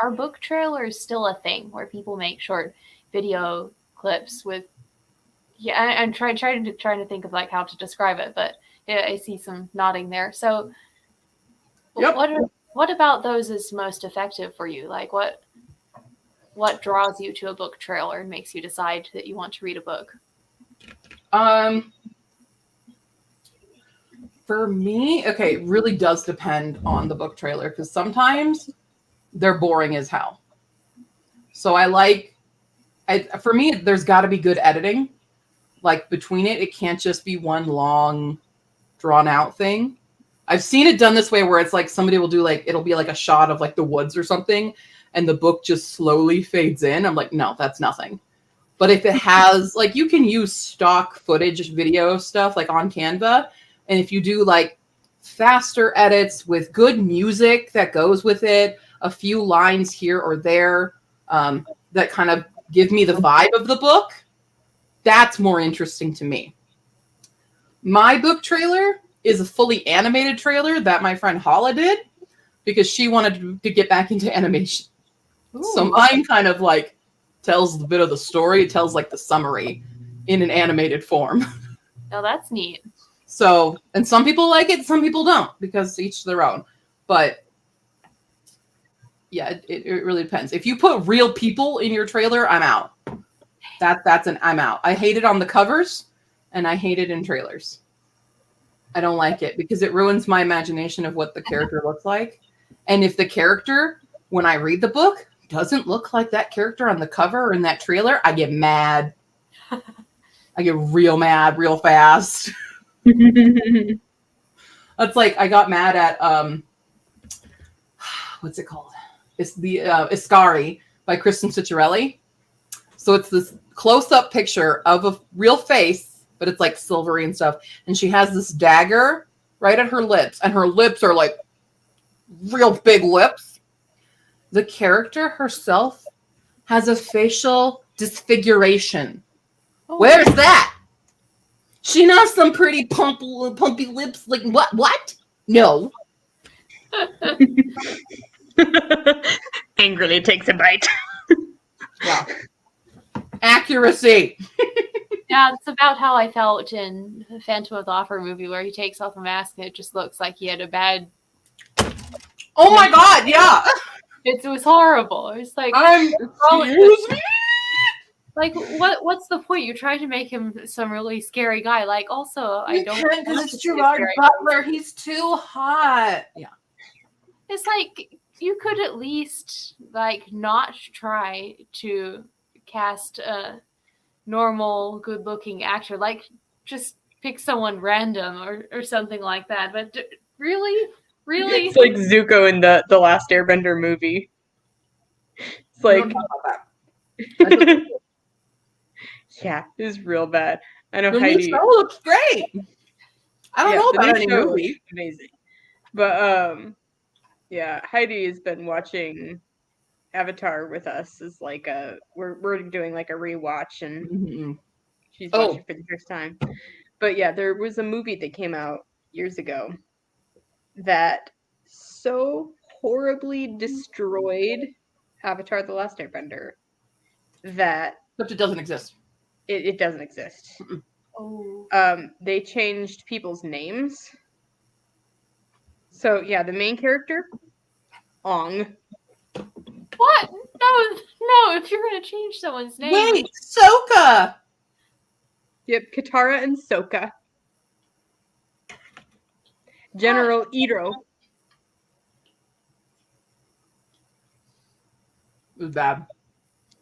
Speaker 5: are book trailers still a thing where people make short video clips with? Yeah, I'm trying to think of like how to describe it, but yeah, I see some nodding there. So,
Speaker 2: Yep.
Speaker 5: what about those is most effective for you? Like what draws you to a book trailer and makes you decide that you want to read a book?
Speaker 2: For me, okay, it really does depend on the book trailer because sometimes they're boring as hell. So for me, there's got to be good editing. Like between it can't just be one long, drawn out thing. I've seen it done this way where it's like somebody will do like, it'll be like a shot of like the woods or something and the book just slowly fades in. I'm like, no, that's nothing. But if it has, like, you can use stock footage video stuff like on Canva And if you do like faster edits with good music that goes with it, a few lines here or there that kind of give me the vibe of the book, that's more interesting to me. My book trailer is a fully animated trailer that my friend Hala did because she wanted to get back into animation. So mine kind of like tells a bit of the story. It tells like the summary in an animated form.
Speaker 5: Oh, that's neat.
Speaker 2: So, and some people like it, some people don't, because each their own. But yeah, it really depends. If you put real people in your trailer, I'm out. I'm out. I hate it on the covers, and I hate it in trailers. I don't like it because it ruins my imagination of what the character looks like. And if the character, when I read the book, doesn't look like that character on the cover or in that trailer, I get mad. I get real mad real fast. That's like I got mad at what's it called? It's the Iscari by Kristen Ciccarelli. So it's this close-up picture of a real face, but it's like silvery and stuff. And she has this dagger right at her lips, and her lips are like real big lips. The character herself has a facial disfiguration.
Speaker 5: Oh.
Speaker 2: Where's that? She knows some pretty pumpy lips. Like what? No.
Speaker 1: Angrily takes a bite.
Speaker 2: Yeah. Accuracy.
Speaker 5: Yeah, it's about how I felt in the Phantom of the Opera movie where he takes off a mask and it just looks like he had a bad.
Speaker 2: Oh my God! Yeah.
Speaker 5: It was horrible. It's like,
Speaker 2: Excuse me.
Speaker 5: like what's the point? You're trying to make him some really scary guy. Like, also, I don't
Speaker 2: because it's Gerard Butler. He's too hot. Yeah.
Speaker 5: It's like you could at least like not try to cast a normal, good-looking actor. Like, just pick someone random or something like that. But really.
Speaker 1: It's like Zuko in the Last Airbender movie. It's like,
Speaker 2: Don't talk about that.
Speaker 1: yeah, it was real bad. I know
Speaker 2: The
Speaker 1: Heidi.
Speaker 2: new show looks great. I don't know
Speaker 1: the
Speaker 2: about
Speaker 1: new
Speaker 2: any
Speaker 1: show
Speaker 2: movie.
Speaker 1: is amazing, but yeah, Heidi has been watching Avatar with us. Is like we're doing like a rewatch, and
Speaker 2: Mhm.
Speaker 1: she's watching for the first time. But yeah, there was a movie that came out years ago that so horribly destroyed Avatar: The Last Airbender that
Speaker 2: Except it doesn't exist.
Speaker 1: it doesn't exist.
Speaker 5: Oh.
Speaker 1: They changed people's names. So yeah, the main character, Ong.
Speaker 5: What? No. If you're gonna change someone's name,
Speaker 2: Wait, Sokka.
Speaker 1: Yep, Katara and Sokka. General Ito.
Speaker 2: It was bad.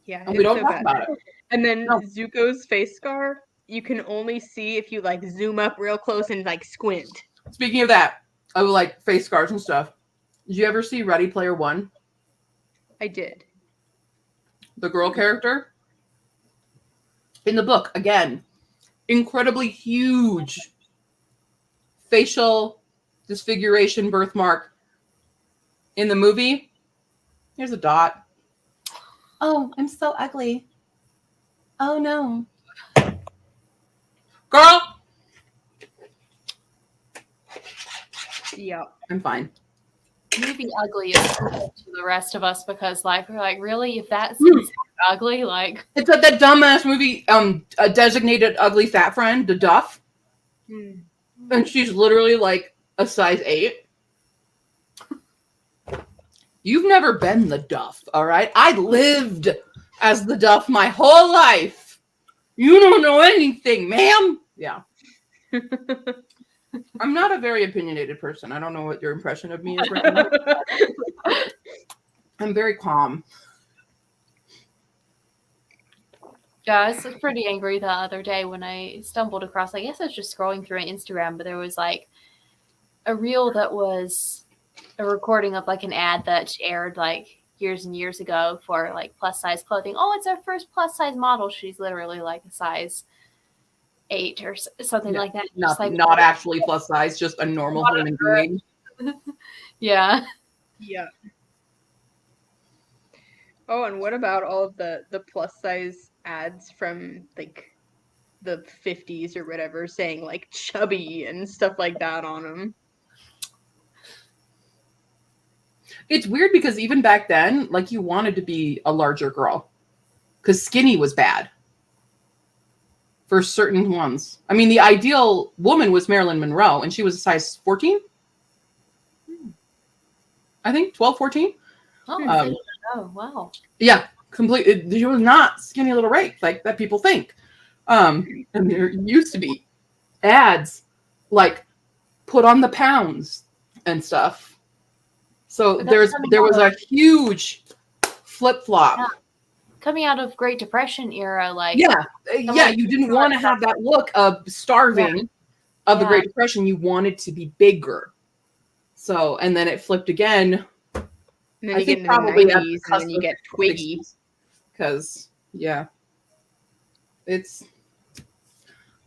Speaker 1: Yeah,
Speaker 2: And
Speaker 1: it
Speaker 2: we
Speaker 1: was
Speaker 2: don't
Speaker 1: so
Speaker 2: talk
Speaker 1: bad.
Speaker 2: about it.
Speaker 1: And then
Speaker 2: No.
Speaker 1: Zuko's face scar, you can only see if you like zoom up real close and like squint.
Speaker 2: Speaking of that, I would like face scars and stuff. Did you ever see Ready Player One?
Speaker 1: I did.
Speaker 2: The girl character? In the book, again, incredibly huge facial disfiguration birthmark. In the movie, here's a dot. Oh, I'm so ugly. Oh no. Girl!
Speaker 1: Yeah.
Speaker 2: I'm fine.
Speaker 5: movie ugly is cool to the rest of us because like we're like, really, if that's considered ugly, like
Speaker 2: It's like that dumbass movie, a designated ugly fat friend, the Duff. And she's literally like a size 8. You've never been the Duff, all right? I lived as the Duff my whole life. You don't know anything, ma'am. Yeah. I'm not a very opinionated person. I don't know what your impression of me is right now. I'm very calm.
Speaker 5: yeah, I was pretty angry the other day when I stumbled across, I guess I was just scrolling through Instagram, but there was like a reel that was a recording of like an ad that aired like years and years ago for like plus size clothing. Oh, it's our first plus size model. She's literally like a size 8 or something
Speaker 2: No,
Speaker 5: like that.
Speaker 2: not,
Speaker 5: Just like,
Speaker 2: not actually plus size, just a normal human being.
Speaker 5: yeah.
Speaker 1: Yeah. Oh, and what about all of the plus size ads from like the 50s or whatever saying like chubby and stuff like that on them?
Speaker 2: It's weird because even back then, like you wanted to be a larger girl because skinny was bad for certain ones. I mean, the ideal woman was Marilyn Monroe, and she was a size 14. I think 12, 14.
Speaker 5: Oh, oh wow.
Speaker 2: Yeah, completely. She was not skinny little rake like that people think. And there used to be ads like put on the pounds and stuff. So
Speaker 5: But
Speaker 2: there
Speaker 5: that's
Speaker 2: was a huge flip flop.
Speaker 5: Yeah. Coming out of Great Depression era, like
Speaker 2: Yeah, you didn't want to have that look of starving of the
Speaker 5: Yeah.
Speaker 2: Great Depression. You wanted to be bigger. So, and then it flipped again.
Speaker 1: And then
Speaker 2: I
Speaker 1: you get
Speaker 2: think
Speaker 1: into the
Speaker 2: probably at
Speaker 1: 90s
Speaker 2: the
Speaker 1: and
Speaker 2: cusp
Speaker 1: then you
Speaker 2: of
Speaker 1: get twiggy.
Speaker 2: Because, yeah. It's.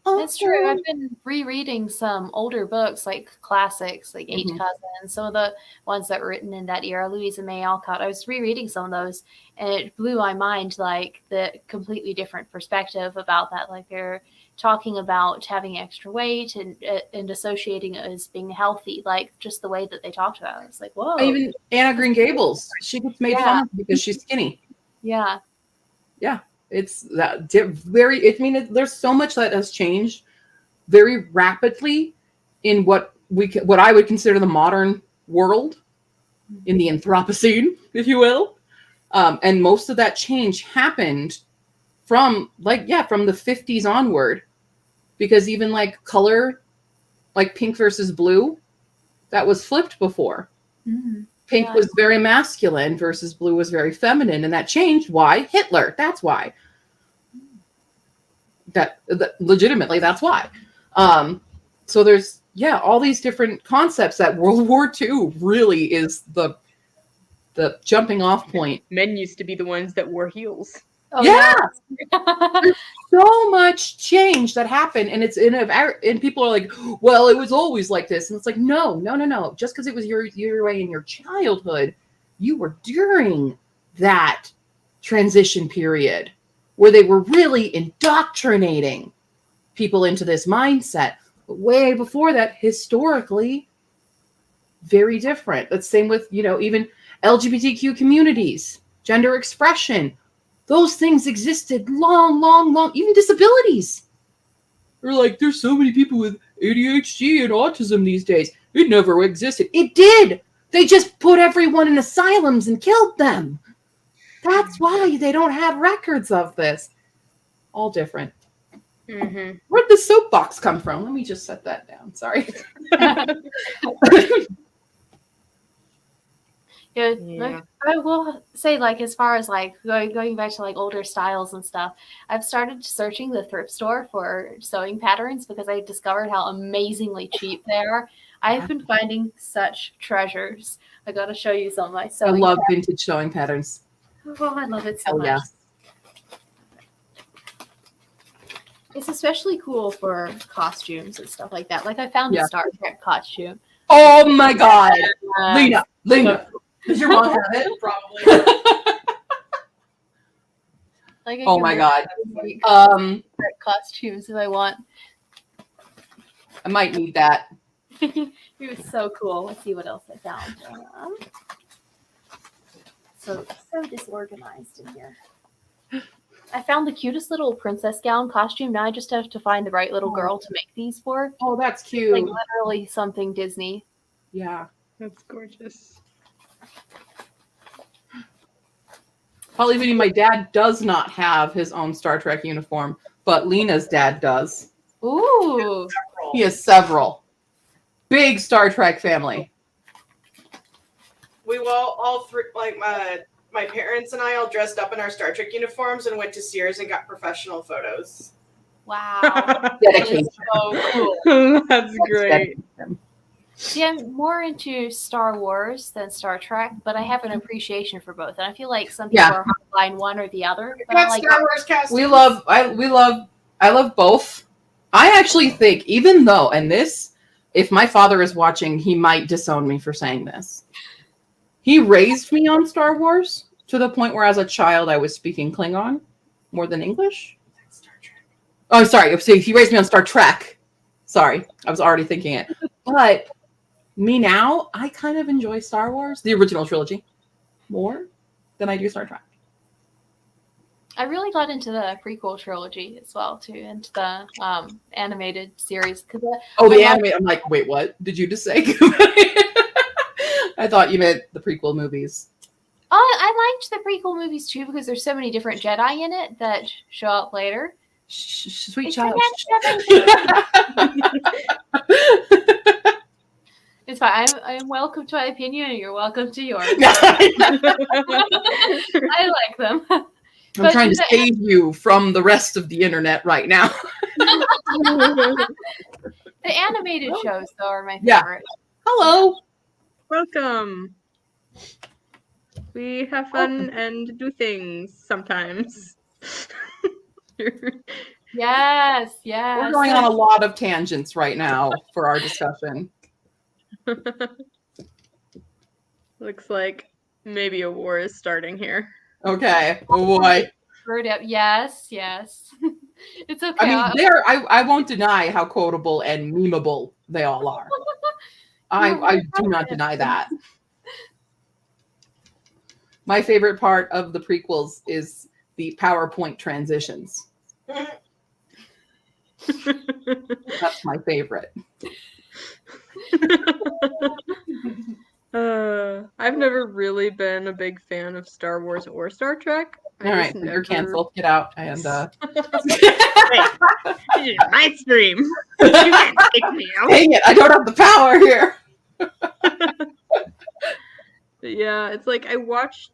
Speaker 5: That's true. I've been rereading some older books, like classics, like Eight
Speaker 2: Mhm.
Speaker 5: Cousins, some of the ones that were written in that era, Louisa May Alcott. I was rereading some of those, and it blew my mind, like the completely different perspective about that. Like they're talking about having extra weight and associating it as being healthy, like just the way that they talked about it. It's like, whoa,
Speaker 2: Even Anna Green Gables, she gets made fun of because she's skinny.
Speaker 5: yeah,
Speaker 2: It's that very. I mean, there's so much that has changed very rapidly in what I would consider the modern world, in the Anthropocene, if you will. And most of that change happened from from the 50s onward, because even like color, like pink versus blue, that was flipped before.
Speaker 5: Mhm.
Speaker 2: Pink
Speaker 5: Yeah.
Speaker 2: was very masculine versus blue was very feminine, and that changed. Why? Hitler. That's why. That legitimately, that's why. So there's all these different concepts that World War II really is the jumping off point.
Speaker 1: Men used to be the ones that wore heels.
Speaker 5: Oh,
Speaker 2: Yeah.
Speaker 5: yeah.
Speaker 2: So much change that happened, and and people are like, well, it was always like this, and it's like, no. Just because it was your way in your childhood, you were during that transition period where they were really indoctrinating people into this mindset. But way before that, historically, very different. That's same with even LGBTQ communities, gender expression. Those things existed long, even disabilities. They're like, there's so many people with ADHD and autism these days. It never existed. It did. They just put everyone in asylums and killed them. That's why they don't have records of this. All different.
Speaker 1: Mm-hmm.
Speaker 2: Where'd the soapbox come from? Let me just set that down. Sorry.
Speaker 5: Yeah,
Speaker 1: Yeah.
Speaker 5: I will say, like, as far as like going back to like older styles and stuff, I've started searching the thrift store for sewing patterns because I discovered how amazingly cheap they are. I've been finding such treasures. I got to show you some of my
Speaker 2: I
Speaker 5: sewing.
Speaker 2: love vintage sewing patterns.
Speaker 5: Oh, I love it so
Speaker 2: Hell
Speaker 5: much.
Speaker 2: yeah.
Speaker 5: It's especially cool for costumes and stuff like that. Like I found
Speaker 2: Yeah.
Speaker 5: a Star Trek costume.
Speaker 2: Oh my God.
Speaker 5: Uh,
Speaker 2: Lena. Does your mom have it?
Speaker 3: Probably.
Speaker 5: like I
Speaker 2: Oh
Speaker 5: can
Speaker 2: my
Speaker 5: wear
Speaker 2: God.
Speaker 5: Star Trek costumes if I want.
Speaker 2: I might need that.
Speaker 5: It was so cool. Let's see what else I found. So disorganized in here. I found the cutest little princess gown costume. Now I just have to find the right little girl to make these for.
Speaker 2: Oh, that's cute.
Speaker 5: Like literally something Disney.
Speaker 2: Yeah.
Speaker 1: That's gorgeous.
Speaker 2: Believe me, my dad does not have his own Star Trek uniform, but Lena's dad does.
Speaker 5: Ooh.
Speaker 2: He has several. Big Star Trek family.
Speaker 3: We all three, like my parents and I, all dressed up in our Star Trek uniforms and went to Sears and got professional photos.
Speaker 5: Wow. That
Speaker 2: Dedication.
Speaker 5: is so cool.
Speaker 1: That's great.
Speaker 5: See, I'm more into Star Wars than Star Trek, but I have an appreciation for both. And I feel like some people
Speaker 2: Yeah.
Speaker 5: are hardline one or the other.
Speaker 3: You
Speaker 5: But I
Speaker 3: got
Speaker 5: like
Speaker 3: Star Wars costumes.
Speaker 2: I love both. I actually think, even though, and this, if my father is watching, he might disown me for saying this. He raised me on Star Wars to the point where, as a child, I was speaking Klingon more than English.
Speaker 3: Star Trek.
Speaker 2: Oh, sorry. So he raised me on Star Trek. Sorry, I was already thinking it. But me now, I kind of enjoy Star Wars, the original trilogy, more than I do Star Trek.
Speaker 5: I really got into the prequel trilogy as well too, and the animated series because
Speaker 2: Oh, the anime. I'm like, wait, what did you just say? I thought you meant the prequel movies.
Speaker 5: I liked the prequel movies too because there's so many different Jedi in it that show up later.
Speaker 2: Sweet
Speaker 5: It's
Speaker 2: child.
Speaker 5: It's fine. I'm welcome to my opinion, and you're welcome to yours.
Speaker 2: I'm
Speaker 5: I like them. But
Speaker 2: trying to
Speaker 5: the-
Speaker 2: save you from the rest of the internet right now.
Speaker 5: The animated shows, though, are my
Speaker 2: Yeah.
Speaker 5: favorite.
Speaker 2: Hello.
Speaker 1: Welcome. We have fun and do things sometimes.
Speaker 5: Yes.
Speaker 2: We're going on a lot of tangents right now for our discussion.
Speaker 1: Looks like maybe a war is starting here.
Speaker 2: Okay. Oh boy.
Speaker 5: Bird up. Yes. It's okay.
Speaker 2: I mean, I won't deny how quotable and memeable they all are. I do not deny that. My favorite part of the prequels is the PowerPoint transitions. That's my favorite.
Speaker 1: I've never really been a big fan of Star Wars or Star Trek.
Speaker 2: All right, you're canceled. Get out. And
Speaker 1: my stream. You can't kick me out.
Speaker 2: dang it, I don't have the power here.
Speaker 1: Yeah, it's like I watched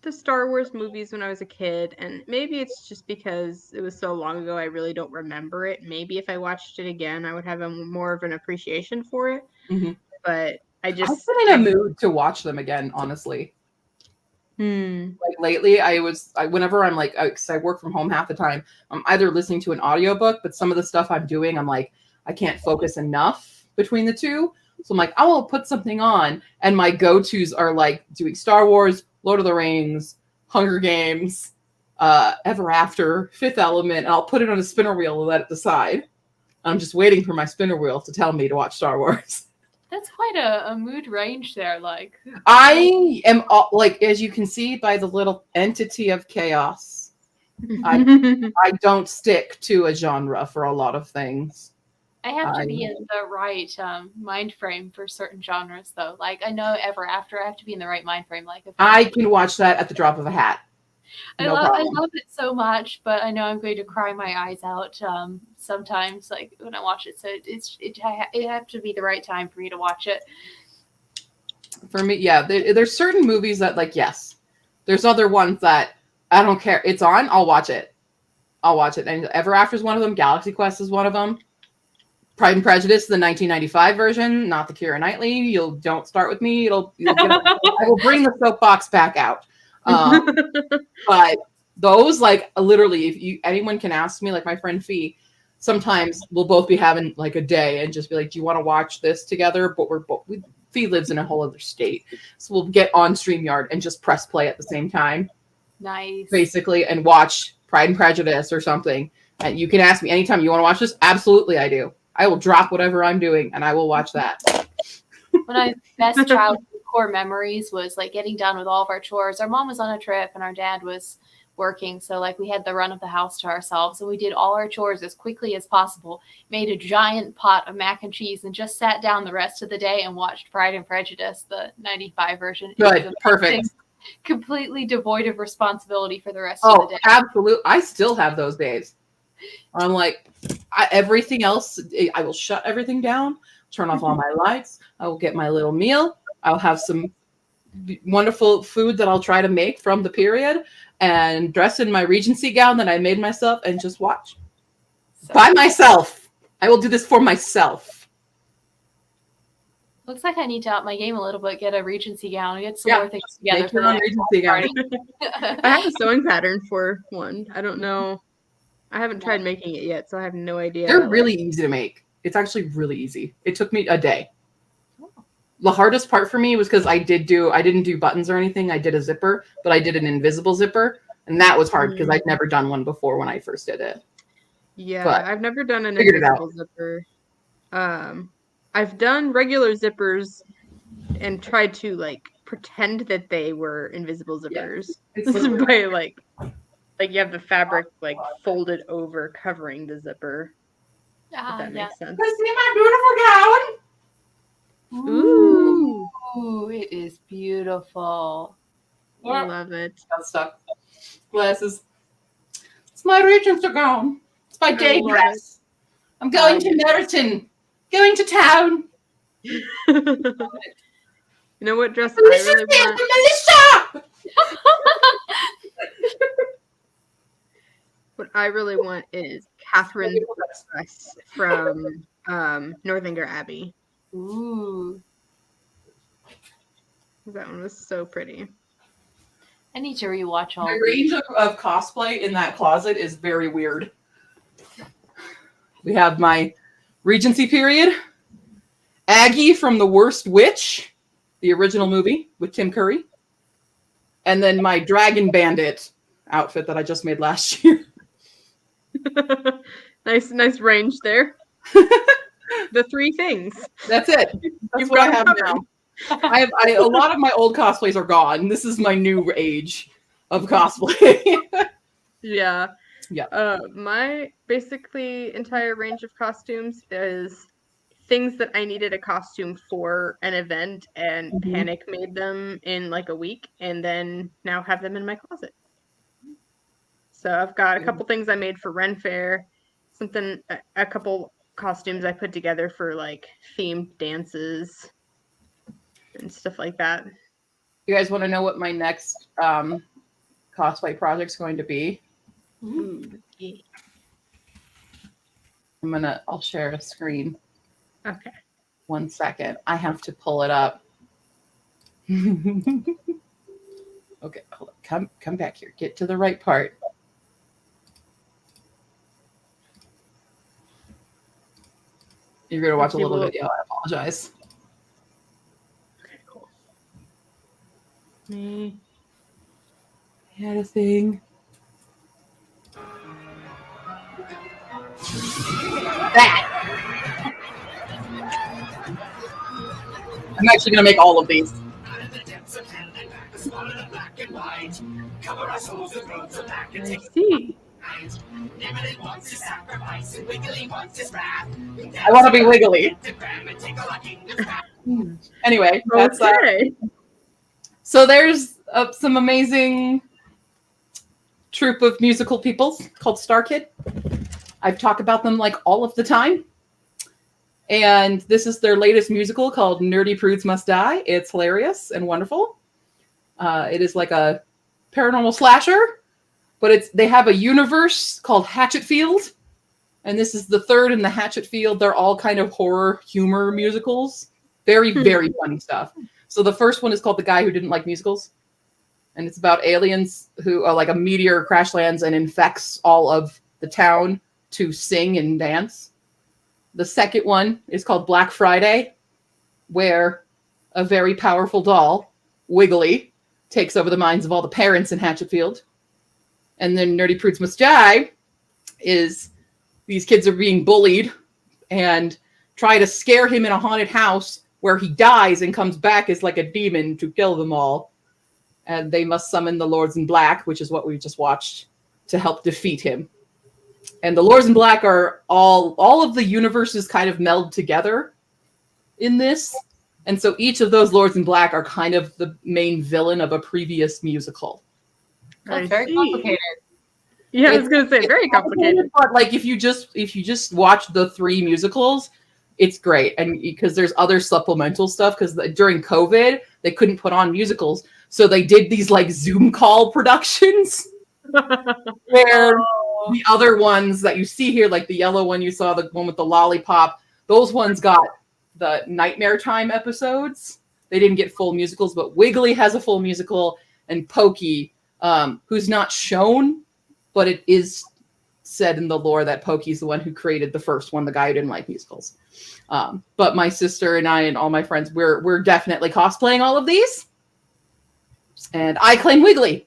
Speaker 1: the Star Wars movies when I was a kid, and maybe it's just because it was so long ago I really don't remember it. Maybe if I watched it again, I would have more of an appreciation for it.
Speaker 2: Mhm.
Speaker 1: But I
Speaker 2: I've
Speaker 1: just
Speaker 2: been in a mood to watch them again, honestly. Like lately, whenever I'm like, because I work from home half the time, I'm either listening to an audiobook, but some of the stuff I'm doing, I'm like, I can't focus enough between the two. So I'm like, I will put something on, and my go-tos are like doing Star Wars, Lord of the Rings, Hunger Games, Ever After, Fifth Element, and I'll put it on a spinner wheel and let it decide. I'm just waiting for my spinner wheel to tell me to watch Star Wars.
Speaker 5: That's quite a mood range there. Like,
Speaker 2: I am like, as you can see by the little entity of chaos, I don't stick to a genre for a lot of things.
Speaker 5: I have to be in the right mind frame for certain genres, though. Like, I know Ever After, I have to be in the right mind frame. Like, if
Speaker 2: I can watch that at the drop of a hat.
Speaker 5: I love it so much, but I know I'm going to cry my eyes out sometimes, like when I watch it. So it have to be the right time for me to watch it.
Speaker 2: For me, yeah, there's certain movies that, like, yes, there's other ones that I don't care. It's on, I'll watch it. And Ever After is one of them. Galaxy Quest is one of them. Pride and Prejudice, the 1995 version, not the Keira Knightley. Don't start with me. I will bring the soapbox back out. But those, like, literally, if anyone can ask me, like my friend Fee, sometimes we'll both be having like a day and just be like, do you want to watch this together? But Fee lives in a whole other state, so we'll get on StreamYard and just press play at the same time,
Speaker 5: Nice.
Speaker 2: basically, and watch Pride and Prejudice or something. And you can ask me anytime, you want to watch this? Absolutely, I do. I will drop whatever I'm doing and I will watch that.
Speaker 5: One of my best childhood core memories was like getting done with all of our chores. Our mom was on a trip and our dad was working, so like we had the run of the house to ourselves, and we did all our chores as quickly as possible, made a giant pot of mac and cheese, and just sat down the rest of the day and watched Pride and Prejudice, the 95 version. It was
Speaker 2: Good,
Speaker 5: amazing.
Speaker 2: perfect.
Speaker 5: Completely devoid of responsibility for the rest of
Speaker 2: Oh,
Speaker 5: the day.
Speaker 2: absolutely. I still have those days. I'm like, everything else, I will shut everything down, turn off all my lights. I will get my little meal. I'll have some wonderful food that I'll try to make from the period and dress in my Regency gown that I made myself and just watch.
Speaker 5: So,
Speaker 2: By myself. I will do this for myself.
Speaker 5: looks like I need to up my game a little bit, get a Regency gown, get some
Speaker 2: Yeah,
Speaker 5: more things together
Speaker 2: Make
Speaker 5: for
Speaker 2: your
Speaker 5: the
Speaker 2: own
Speaker 5: next
Speaker 2: Regency gown.
Speaker 5: party.
Speaker 1: I have a sewing pattern for one. I don't know I haven't tried making it yet, so I have no idea.
Speaker 2: They're really easy to make. It's actually really easy. It took me a day. The hardest part for me was because I didn't do buttons or anything. I did a zipper, but I did an invisible zipper. And that was hard because I'd never done one before when I first did it.
Speaker 1: Yeah,
Speaker 2: But
Speaker 1: I've never done an
Speaker 2: figured it out.
Speaker 1: invisible zipper. I've done regular zippers and tried to like pretend that they were invisible zippers.
Speaker 2: It's
Speaker 1: By like you have the fabric like folded over covering the zipper. If that
Speaker 5: Yeah.
Speaker 1: makes sense.
Speaker 2: see my beautiful gown.
Speaker 1: Ooh,
Speaker 5: Ooh, it is beautiful.
Speaker 1: I love it.
Speaker 2: Got stuck. Glasses. It's my Regency gown. It's my day
Speaker 1: love
Speaker 2: dress. I'm going to Meryton. Going to town.
Speaker 1: You know what dress I really want?
Speaker 2: Melissa!
Speaker 1: What I really want is Catherine's dress from Northanger Abbey.
Speaker 5: Ooh.
Speaker 1: That one was so pretty.
Speaker 5: I need to rewatch all
Speaker 2: My
Speaker 5: of
Speaker 2: range of cosplay in that closet is very weird. We have my Regency period, Aggie from The Worst Witch, the original movie with Tim Curry, and then my Dragon Bandit outfit that I just made last year.
Speaker 1: nice range there. The three things.
Speaker 2: That's it. That's
Speaker 1: You've
Speaker 2: what I
Speaker 1: got
Speaker 2: have
Speaker 1: covered.
Speaker 2: now. A lot of my old cosplays are gone. This is my new age of cosplay.
Speaker 1: Yeah.
Speaker 2: Yeah.
Speaker 1: My basically entire range of costumes is things that I needed a costume for an event and
Speaker 2: Mhm.
Speaker 1: Panic made them in like a week and then now have them in my closet. So I've got a couple things I made for Ren Fair, a couple costumes I put together for like themed dances and stuff like that.
Speaker 2: You guys want to know what my next cosplay project's going to be?
Speaker 1: Ooh, yeah.
Speaker 2: I'll share a screen.
Speaker 1: Okay.
Speaker 2: 1 second. I have to pull it up. Okay, hold on. Come back here. Get to the right part. You're gonna watch a little video. I apologize.
Speaker 1: Okay, cool. Me.
Speaker 2: I had a thing. That. I'm actually gonna make all of these.
Speaker 1: I see.
Speaker 2: I want to be wiggly. Anyway, that's
Speaker 1: Okay.
Speaker 2: so there's some amazing troupe of musical people called Star Kid. I've talked about them like all of the time. And this is their latest musical called Nerdy Prudes Must Die. It's hilarious and wonderful. It is like a paranormal slasher, but they have a universe called Hatchetfield. And this is the third in the Hatchetfield. They're all kind of horror humor musicals. Very, very funny stuff. So the first one is called The Guy Who Didn't Like Musicals. And it's about aliens who like a meteor crash lands and infects all of the town to sing and dance. The second one is called Black Friday, where a very powerful doll, Wiggly, takes over the minds of all the parents in Hatchetfield. And then Nerdy Prudes Must Die is these kids are being bullied and try to scare him in a haunted house where he dies and comes back as like a demon to kill them all. And they must summon the Lords in Black, which is what we just watched, to help defeat him. And the Lords in Black are all of the universes kind of meld together in this. And so each of those Lords in Black are kind of the main villain of a previous musical.
Speaker 5: That's
Speaker 1: I
Speaker 5: very
Speaker 1: see.
Speaker 5: complicated.
Speaker 1: Yeah, I was gonna say very complicated.
Speaker 2: But like if you just watch the three musicals, it's great. And because there's other supplemental stuff, because during COVID they couldn't put on musicals, so they did these like Zoom call productions where the other ones that you see here, like the yellow one you saw, the one with the lollipop, those ones got the Nightmare Time episodes. They didn't get full musicals, but Wiggly has a full musical, and Pokey, who's not shown, but it is said in the lore that Pokey's the one who created the first one, the guy who didn't like musicals. But my sister and I and all my friends, we're definitely cosplaying all of these. And I claim Wiggly.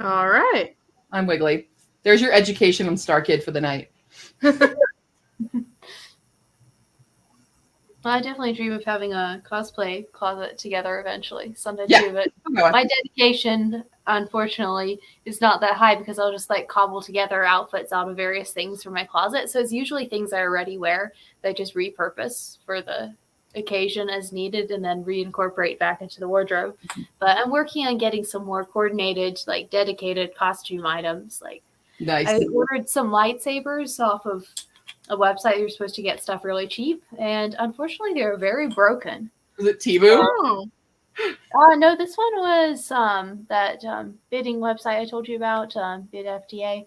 Speaker 1: All right.
Speaker 2: I'm Wiggly. There's your education on Star Kid for the night.
Speaker 5: Well, I definitely dream of having a cosplay closet together eventually, someday
Speaker 2: Yeah.
Speaker 5: too. But my dedication, unfortunately, is not that high because I'll just like cobble together outfits out of various things from my closet. So it's usually things I already wear that I just repurpose for the occasion as needed and then reincorporate back into the wardrobe. But I'm working on getting some more coordinated, like dedicated costume items. Like
Speaker 2: Nice.
Speaker 5: I ordered some lightsabers off of a website you're supposed to get stuff really cheap, and unfortunately they're very broken.
Speaker 2: Is it Timu?
Speaker 1: Oh.
Speaker 5: No, this one was that bidding website I told you about, Bid FDA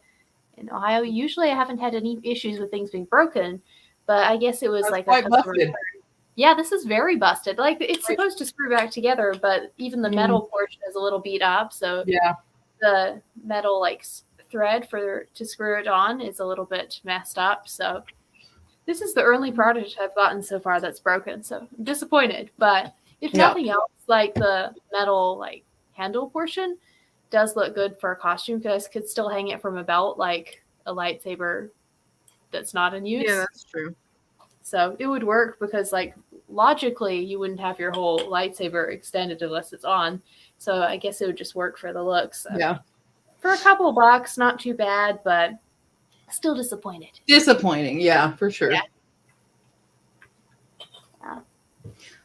Speaker 5: in Ohio. Usually I haven't had any issues with things being broken, but I guess it was
Speaker 2: That's
Speaker 5: like
Speaker 2: quite
Speaker 5: a customer
Speaker 2: busted.
Speaker 5: Yeah, this is very busted. Like it's supposed to screw back together, but even the metal portion is a little beat up. So
Speaker 2: Yeah.
Speaker 5: the metal like thread to screw it on is a little bit messed up. So this is the only product I've gotten so far that's broken. So I'm disappointed. But if nothing else, like the metal like handle portion does look good for a costume because I could still hang it from a belt like a lightsaber that's not in use.
Speaker 1: Yeah, that's true.
Speaker 5: So it would work because like logically you wouldn't have your whole lightsaber extended unless it's on. So I guess it would just work for the looks. So
Speaker 2: Yeah.
Speaker 5: for a couple of bucks, not too bad, but still disappointed.
Speaker 2: Disappointing. Yeah, for sure.
Speaker 5: Yeah.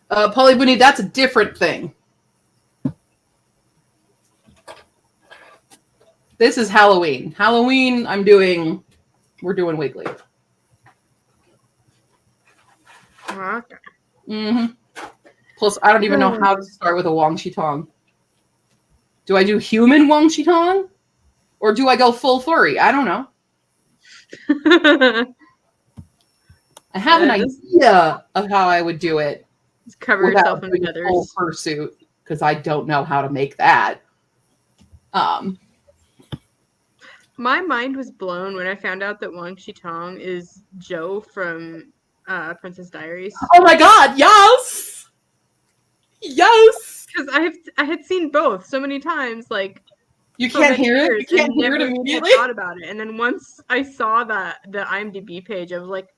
Speaker 2: Polly Bunny, that's a different thing. This is Halloween. Halloween, we're doing Wiggly.
Speaker 1: Okay.
Speaker 2: Plus, I don't even know how to start with a Wang Shitong. Do I do human Wang Shitong? Or do I go full furry? I don't know. I have an idea of how I would do it.
Speaker 1: Just cover
Speaker 2: without
Speaker 1: yourself in
Speaker 2: doing a full
Speaker 1: feathers.
Speaker 2: fursuit, because I don't know how to make that.
Speaker 1: My mind was blown when I found out that Wang Shitong is Joe from Princess Diaries.
Speaker 2: Oh my god, yes! Yes!
Speaker 1: Because I had seen both so many times, like
Speaker 2: You
Speaker 1: for
Speaker 2: can't
Speaker 1: many
Speaker 2: hear it?
Speaker 1: years,
Speaker 2: You can't
Speaker 1: and
Speaker 2: hear it
Speaker 1: never
Speaker 2: immediately?
Speaker 1: thought about it. And then once I saw the IMDb page, I was like,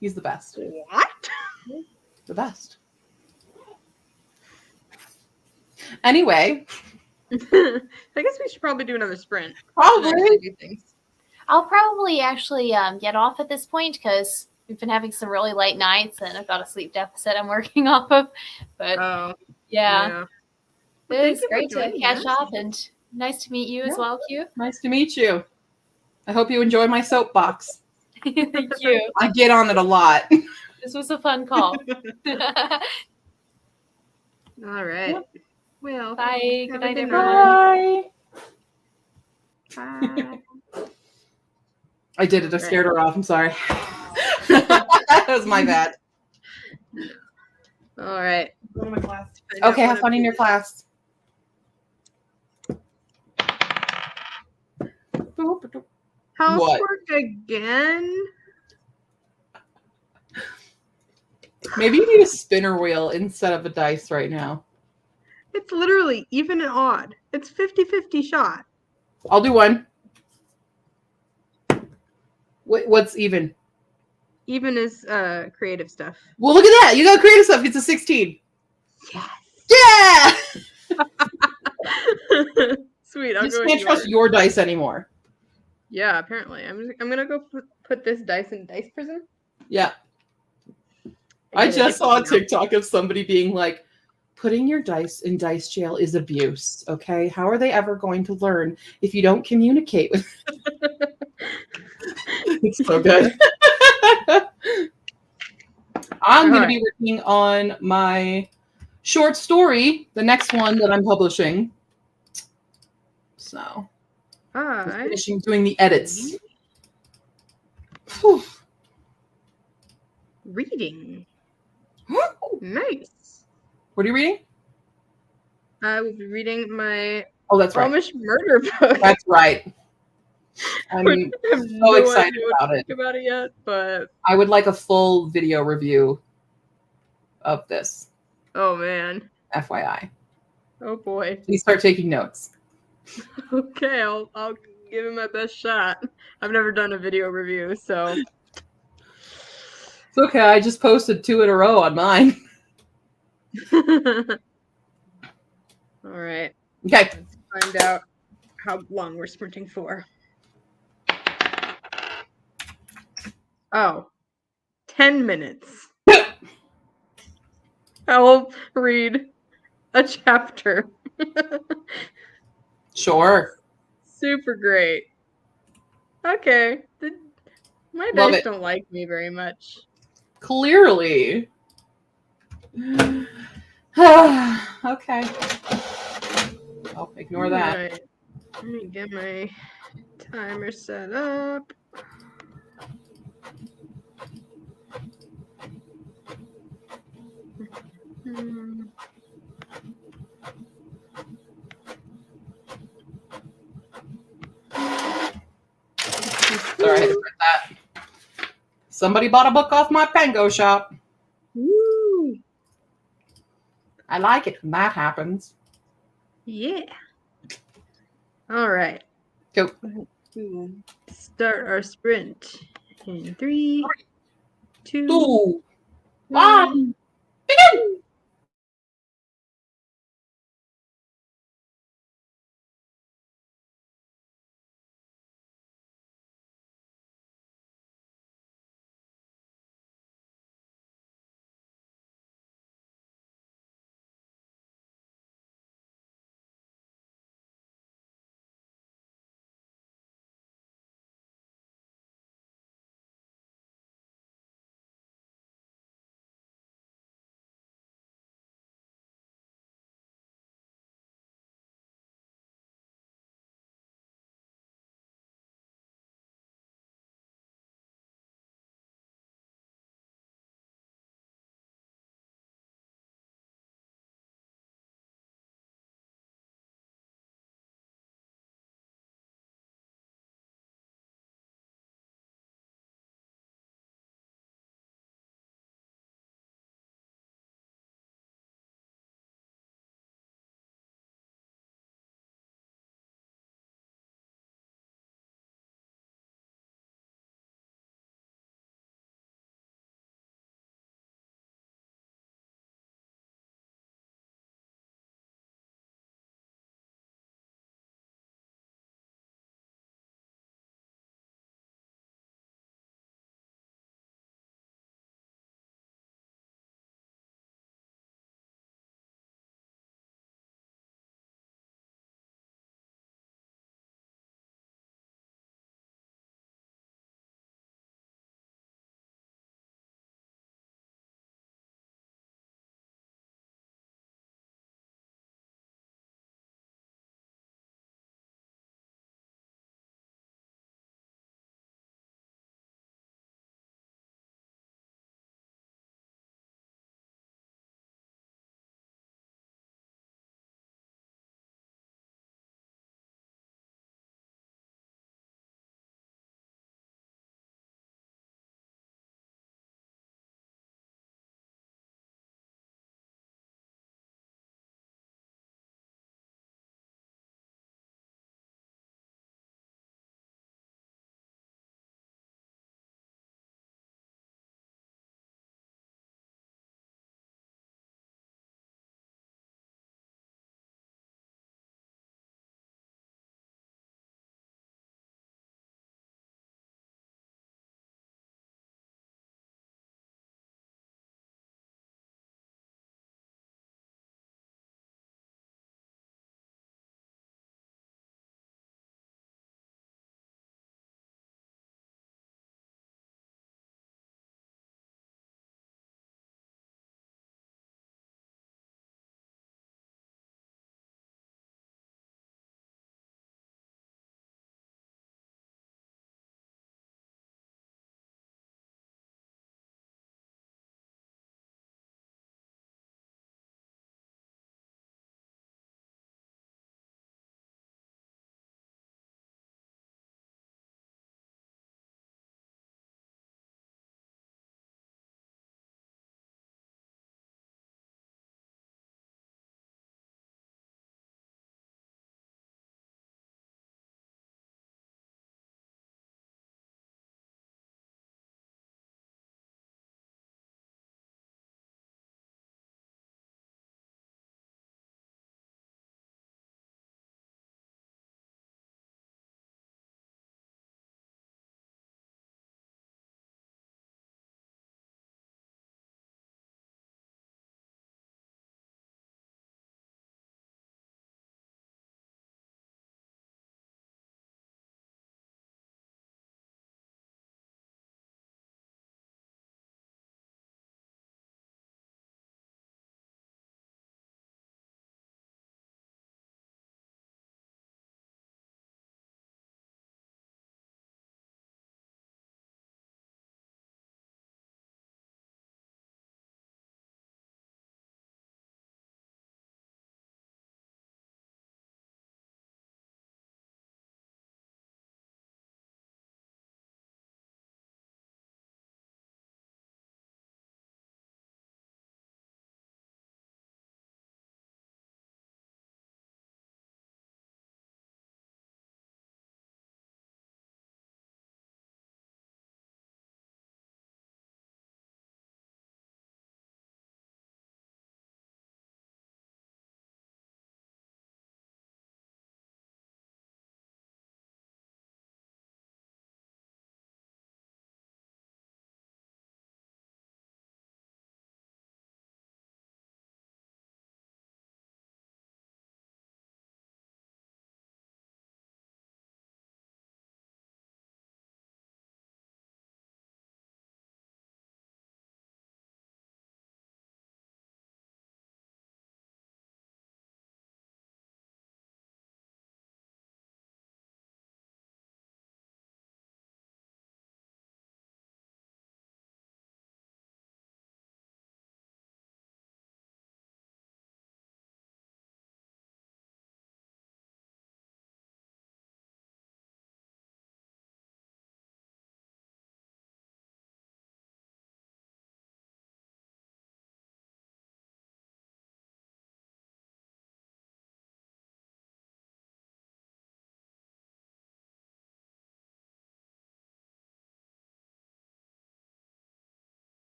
Speaker 2: He's the best.
Speaker 1: what?
Speaker 2: The best. Anyway.
Speaker 1: I guess we should probably do another sprint.
Speaker 2: Probably.
Speaker 1: Do things.
Speaker 5: I'll probably actually get off at this point because we've been having some really late nights and I've got a sleep deficit I'm working off of. But
Speaker 1: Oh,
Speaker 5: yeah.
Speaker 1: Well,
Speaker 5: It
Speaker 1: thank
Speaker 5: was
Speaker 1: you for
Speaker 5: great to
Speaker 1: joining
Speaker 5: catch
Speaker 1: us.
Speaker 5: up and nice to meet you as well, Q.
Speaker 2: Nice to meet you. I hope you enjoy my soapbox.
Speaker 5: Thank you.
Speaker 2: I get on it a lot.
Speaker 5: This was a fun call.
Speaker 1: All right. Well,
Speaker 5: Bye.
Speaker 1: Have
Speaker 5: Good
Speaker 1: a
Speaker 5: night,
Speaker 1: good
Speaker 5: everyone.
Speaker 2: Bye.
Speaker 1: bye.
Speaker 2: I did it. I scared her off. I'm sorry. That was my bad.
Speaker 1: All right.
Speaker 3: Go to my class.
Speaker 2: Okay, have fun in your class.
Speaker 1: Housework again?
Speaker 2: Maybe you need a spinner wheel instead of a dice right now.
Speaker 1: It's literally even and odd. It's 50-50 shot.
Speaker 2: I'll do one. What's even?
Speaker 1: Even is creative stuff.
Speaker 2: Well, look at that. You got creative stuff. It's a 16.
Speaker 1: Yes.
Speaker 2: Yeah!
Speaker 1: Sweet. I'll
Speaker 2: You just
Speaker 1: go with
Speaker 2: can't trust
Speaker 1: yours.
Speaker 2: your dice anymore.
Speaker 1: Yeah, apparently. I'm gonna go put this dice in Dice Prison.
Speaker 2: Yeah. I
Speaker 1: Get
Speaker 2: just saw a
Speaker 1: addicted now.
Speaker 2: TikTok of somebody being like, putting your dice in dice jail is abuse. Okay. How are they ever going to learn if you don't communicate with It's so good. I'm going to be working on my short story, the next one that I'm publishing. So, finishing doing the edits. Whew.
Speaker 1: Reading. Nice.
Speaker 2: What are you reading?
Speaker 1: I will be reading my
Speaker 2: Oh, that's right.
Speaker 1: Amish murder book.
Speaker 2: That's right. I'm
Speaker 1: I have
Speaker 2: so excited
Speaker 1: idea what to
Speaker 2: about it.
Speaker 1: think about it yet, but
Speaker 2: I would like a full video review of this,
Speaker 1: oh man,
Speaker 2: FYI.
Speaker 1: oh boy.
Speaker 2: Please start taking notes.
Speaker 1: Okay, I'll give it my best shot. I've never done a video review, so
Speaker 2: It's okay. I just posted 2 in a row on mine.
Speaker 1: all right.
Speaker 2: Okay.
Speaker 1: Let's find out how long we're sprinting for. Oh, 10 minutes. I will read a chapter.
Speaker 2: Sure.
Speaker 1: Super great. Okay. My
Speaker 2: Love
Speaker 1: dice
Speaker 2: it.
Speaker 1: don't like me very much.
Speaker 2: Clearly. Okay. I'll ignore that.
Speaker 1: Alright. Let me get my timer set up. Hmm.
Speaker 2: Sorry, I had to print that. Somebody bought a book off my Pango shop.
Speaker 1: Woo!
Speaker 2: I like it when that happens.
Speaker 1: Yeah. All right.
Speaker 2: Go.
Speaker 1: We will start our sprint in 3, 2,
Speaker 2: 2,
Speaker 1: 1.
Speaker 2: 1. Begin!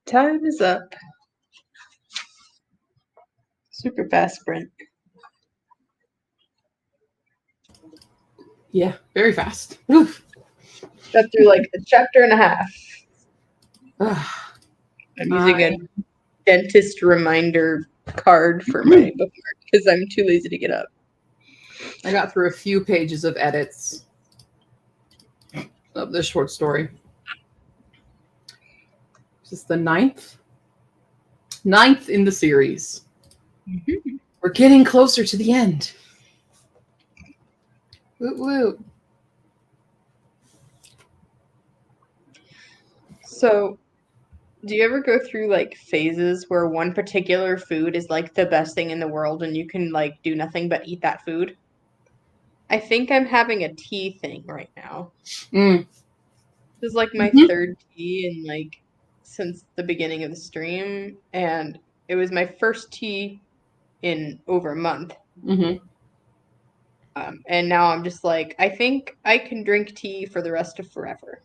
Speaker 1: Time is up. Super fast sprint.
Speaker 2: Yeah, very fast. Oof.
Speaker 1: Got through like a chapter and a half.
Speaker 2: Ah,
Speaker 1: I'm using a dentist reminder card for my bookmark because I'm too lazy to get up.
Speaker 2: I got through a few pages of edits of this short story. This is the ninth in the series. We're getting closer to the end. Woot woot.
Speaker 1: So, do you ever go through like phases where one particular food is like the best thing in the world and you can like do nothing but eat that food? I think I'm having a tea thing right now.
Speaker 2: Mm.
Speaker 1: This is like my
Speaker 2: Mhm.
Speaker 1: third tea in like since the beginning of the stream, and it was my first tea in over a month.
Speaker 2: Mm-hmm.
Speaker 1: And now I'm just like, I think I can drink tea for the rest of forever.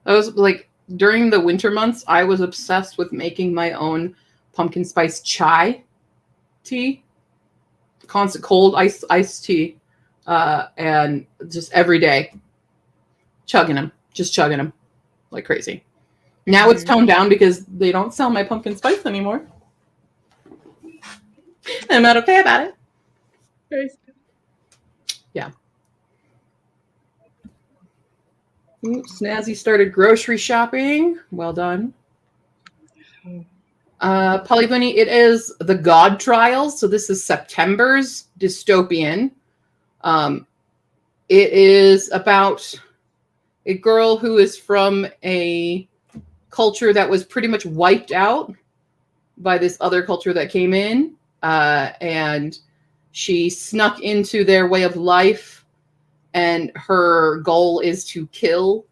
Speaker 2: I was like, during the winter months, I was obsessed with making my own pumpkin spice chai tea, constant cold iced tea, and just every day chugging them like crazy. Now it's toned down because they don't sell my pumpkin spice anymore. I'm not okay about it. Yeah. Ooh, Snazzy started grocery shopping. Well done. Polybunny, it is the God Trials. So this is September's dystopian. It is about a girl who is from a culture that was pretty much wiped out by this other culture that came in. And she snuck into their way of life. And her goal is to kill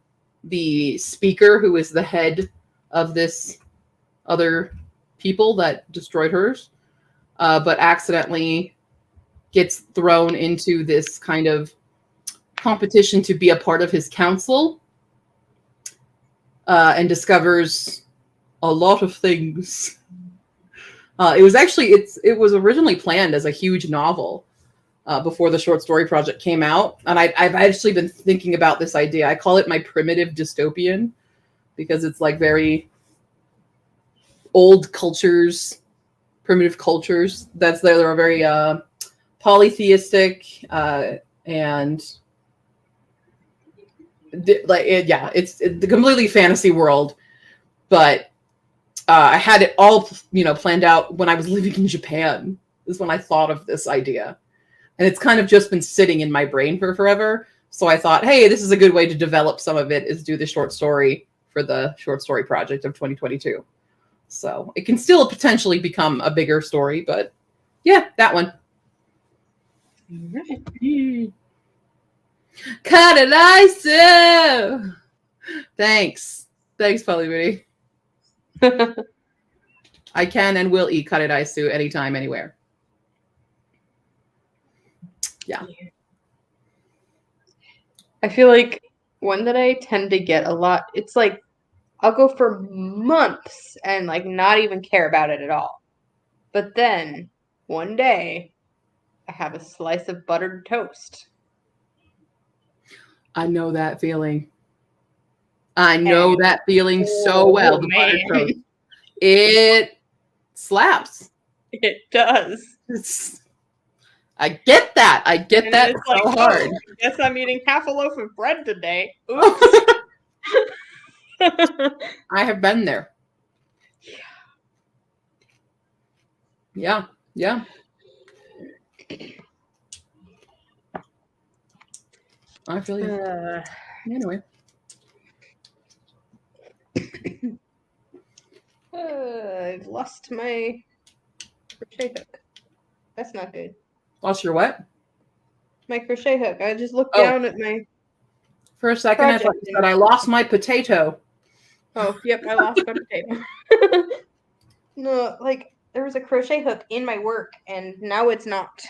Speaker 2: the speaker, who is the head of this other people that destroyed hers, but accidentally gets thrown into this kind of competition to be a part of his council, and discovers a lot of things. It was originally planned as a huge novel before the short story project came out, and I've actually been thinking about this idea. I call it my primitive dystopian because it's like very old cultures, primitive cultures. They're very polytheistic, and it's the completely fantasy world. But I had it all planned out when I was living in Japan. Is when I thought of this idea, and it's kind of just been sitting in my brain for forever. So I thought, hey, this is a good way to develop some of it, is do the short story for the short story project of 2022. So it can still potentially become a bigger story, but yeah, that one. Right. Cut it, ISO. Thanks, Polybunny. I can and will eat cut it isu anytime, anywhere. Yeah.
Speaker 1: I feel like one that I tend to get a lot, it's like I'll go for months and like not even care about it at all. But then one day I have a slice of buttered toast.
Speaker 2: I know that feeling. I know that feeling so well. The buttered toast. It slaps.
Speaker 1: It does.
Speaker 2: I get that. I get that so like, hard.
Speaker 1: I guess I'm eating half a loaf of bread today. Oops.
Speaker 2: I have been there. Yeah. Yeah. I feel you. Anyway.
Speaker 1: I've lost my crochet hook. That's not good.
Speaker 2: Lost your what?
Speaker 1: My crochet hook. I just looked down at my.
Speaker 2: For a second, I thought you said I lost my potato.
Speaker 1: Oh, yep, I lost my potato. No, like there was a crochet hook in my work, and now it's not.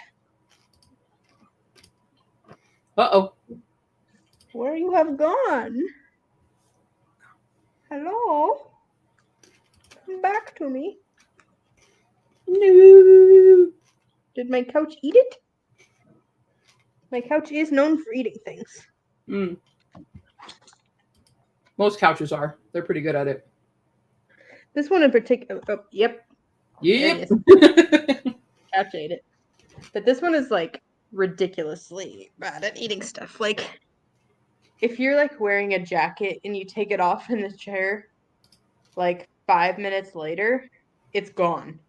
Speaker 2: Uh-oh.
Speaker 1: Where you have gone? Hello? back to me.
Speaker 2: No.
Speaker 1: Did my couch eat it? My couch is known for eating things.
Speaker 2: Mm. Most couches are. They're pretty good at it.
Speaker 1: This one in particular. Oh, yep.
Speaker 2: Yep.
Speaker 1: Couch ate it. But this one is like ridiculously bad at eating stuff. Like, if you're like wearing a jacket and you take it off in the chair, like 5 minutes later, it's gone.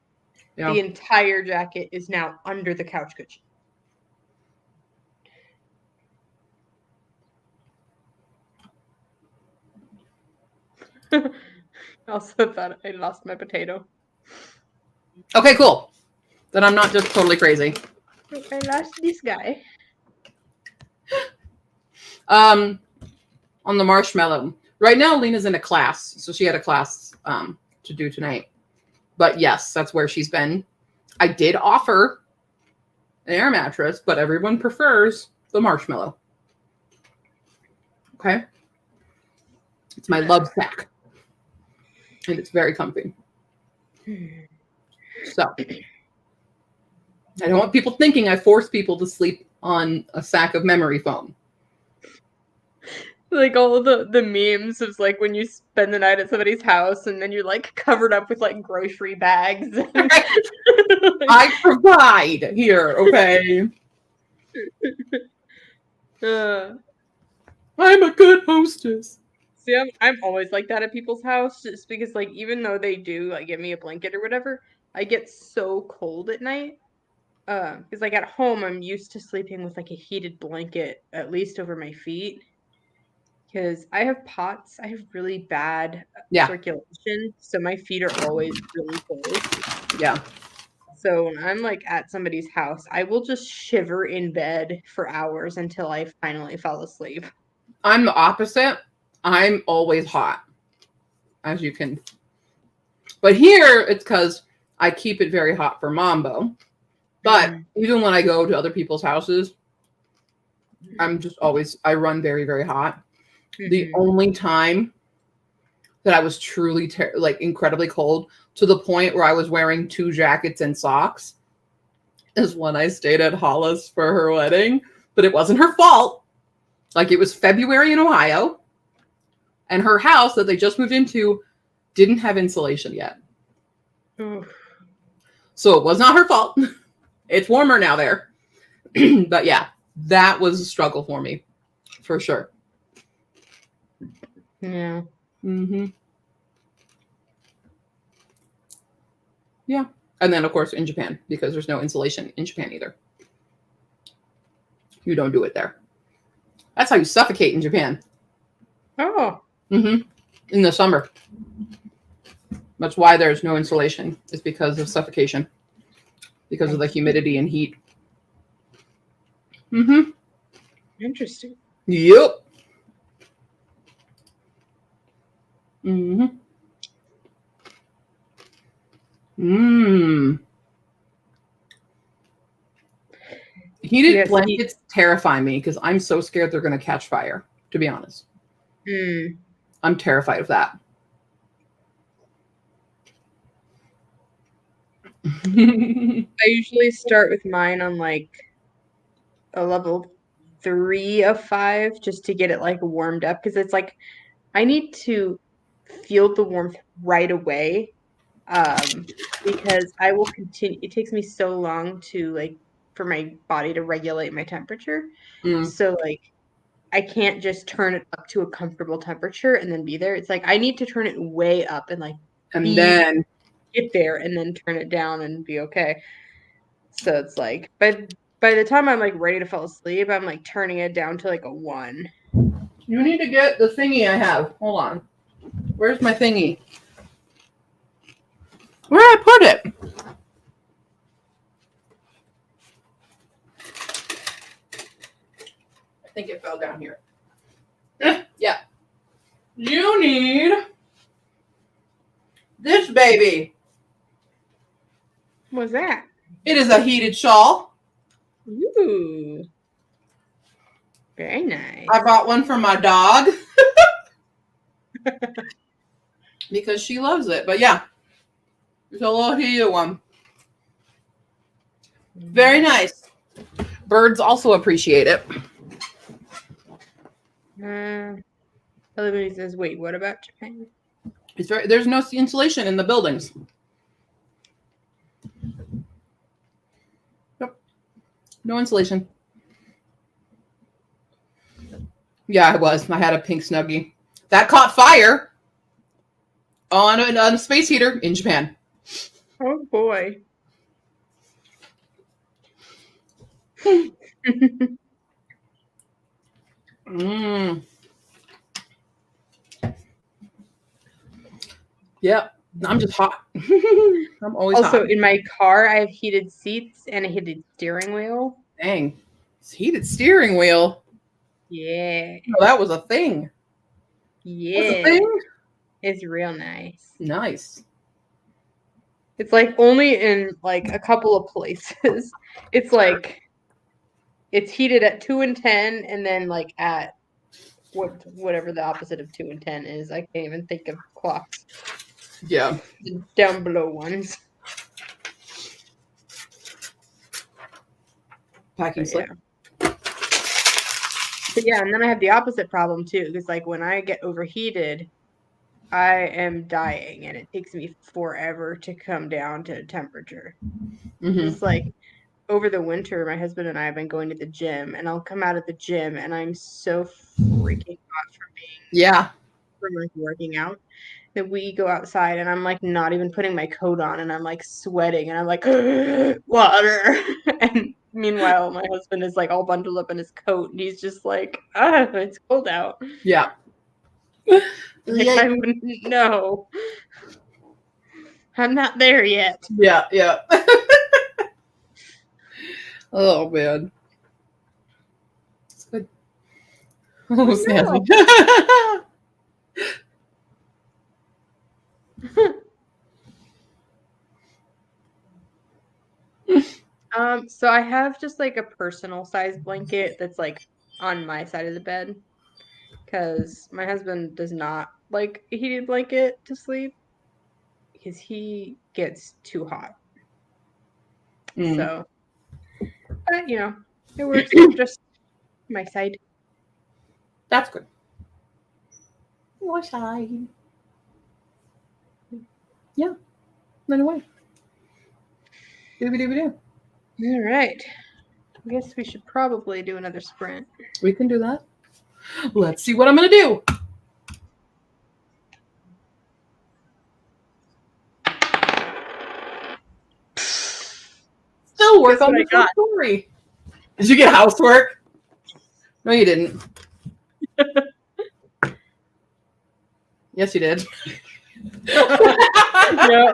Speaker 2: Yeah.
Speaker 1: The entire jacket is now under the couch cushion. Also thought I lost my potato.
Speaker 2: Okay, cool. Then I'm not just totally crazy.
Speaker 1: I lost this guy.
Speaker 2: On the marshmallow. Right now, Lena's in a class, so she had a class to do tonight. But yes, that's where she's been. I did offer an air mattress, but everyone prefers the marshmallow. Okay? It's my love sack. And it's very comfy. So, I don't want people thinking I force people to sleep on a sack of memory foam.
Speaker 1: Like all the memes of like when you spend the night at somebody's house and then you're like covered up with like grocery bags.
Speaker 2: I provide here, okay? I'm a good hostess.
Speaker 1: See, I'm always like that at people's house, just because like even though they do like give me a blanket or whatever, I get so cold at night. Because like at home I'm used to sleeping with like a heated blanket at least over my feet. Because I have POTS, I have really bad circulation, so my feet are always really cold.
Speaker 2: Yeah.
Speaker 1: So when I'm like at somebody's house, I will just shiver in bed for hours until I finally fall asleep.
Speaker 2: I'm the opposite. I'm always hot, as you can. But here, it's because I keep it very hot for Mambo. But even when I go to other people's houses, I'm just always, I run very, very hot. The only time that I was truly like incredibly cold to the point where I was wearing 2 jackets and socks is when I stayed at Hollis for her wedding, but it wasn't her fault. Like, it was February in Ohio, and her house that they just moved into didn't have insulation yet. So it was not her fault. It's warmer now there. But yeah, that was a struggle for me, for sure.
Speaker 1: Yeah.
Speaker 2: Mm-hmm. Yeah. And then, of course, in Japan, because there's no insulation in Japan either. You don't do it there. That's how you suffocate in Japan.
Speaker 1: Oh.
Speaker 2: Mm-hmm. In the summer. That's why there's no insulation. It's because of suffocation. Because of the humidity and heat. Mm-hmm.
Speaker 1: Interesting.
Speaker 2: Yep. Mm-hmm. Heated blankets terrify me because I'm so scared they're going to catch fire, to be honest. I'm terrified of that.
Speaker 1: I usually start with mine on like a level 3 of 5 just to get it like warmed up, because it's like I need to feel the warmth right away, because I will continue. It takes me so long to like for my body to regulate my temperature. So like I can't just turn it up to a comfortable temperature and then be there. It's like I need to turn it way up and like
Speaker 2: then
Speaker 1: get there and then turn it down and be okay. So it's like by the time I'm like ready to fall asleep, I'm like turning it down to like a 1.
Speaker 2: You need to get the thingy I have. Hold on. Where's my thingy? Where did I put it? I think it fell down here. Yeah. You need this baby.
Speaker 1: What's that?
Speaker 2: It is a heated shawl.
Speaker 1: Ooh. Very nice.
Speaker 2: I bought one for my dog. Because she loves it. But yeah, It's a little heated one. Very nice. Birds also appreciate it.
Speaker 1: Everybody says, wait, what about Japan?
Speaker 2: There's no insulation in the buildings. Yep. No insulation. Yeah, I was. I had a pink Snuggie. That caught fire on a space heater in Japan.
Speaker 1: Oh boy.
Speaker 2: Mm. Yep. I'm just hot. I'm always
Speaker 1: Also,
Speaker 2: hot.
Speaker 1: in my car, I have heated seats and a heated steering wheel.
Speaker 2: Dang. It's heated steering wheel.
Speaker 1: Yeah.
Speaker 2: Oh, that was a thing. That's a
Speaker 1: Yeah.
Speaker 2: thing?
Speaker 1: It's real nice.
Speaker 2: Nice.
Speaker 1: It's like only in like a couple of places. It's like it's heated at 2 and 10 and then like at whatever the opposite of 2 and 10 is. I can't even think of clocks.
Speaker 2: Yeah.
Speaker 1: The down below ones.
Speaker 2: Packing
Speaker 1: But
Speaker 2: slip.
Speaker 1: yeah. But yeah, and then I have the opposite problem too, because like when I get overheated, I am dying and it takes me forever to come down to temperature.
Speaker 2: Mm-hmm.
Speaker 1: It's like over the winter, my husband and I have been going to the gym, and I'll come out of the gym and I'm so freaking hot
Speaker 2: Yeah.
Speaker 1: from like working out that we go outside and I'm like not even putting my coat on and I'm like sweating and I'm like water. And meanwhile, my husband is like all bundled up in his coat and he's just like, it's cold out.
Speaker 2: Yeah.
Speaker 1: Like, I wouldn't know. I'm not there yet.
Speaker 2: Yeah. Yeah. Oh man. It's good. Oh, snazzy.
Speaker 1: So I have just like a personal size blanket that's like on my side of the bed because my husband does not like a heated blanket to sleep because he gets too hot.
Speaker 2: Mm.
Speaker 1: So, but you know, it works for just my side.
Speaker 2: That's good. Your side. Yeah. Anyway. Doobie-doobie-doo.
Speaker 1: All right. I guess we should probably do another sprint.
Speaker 2: We can do that. Let's see what I'm going to do. Still work
Speaker 1: Guess
Speaker 2: on
Speaker 1: what I
Speaker 2: the
Speaker 1: got?
Speaker 2: story. Did you get housework? No, you didn't. Yes, you did.
Speaker 1: Yeah.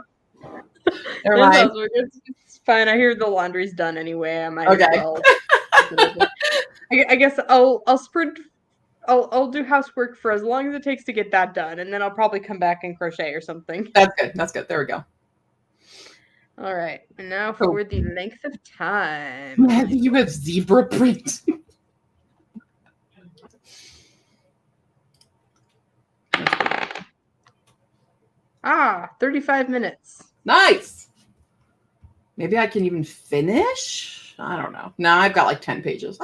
Speaker 2: Never mind.
Speaker 1: It's fine. I hear the laundry's done anyway. I might
Speaker 2: Okay.
Speaker 1: as well. I guess I'll sprint. I'll do housework for as long as it takes to get that done, and then I'll probably come back and crochet or something.
Speaker 2: That's good. That's good. There we go.
Speaker 1: All right, and now for the length of time.
Speaker 2: You have zebra print.
Speaker 1: 35 minutes.
Speaker 2: Nice. Maybe I can even finish? I don't know. No, I've got like 10 pages.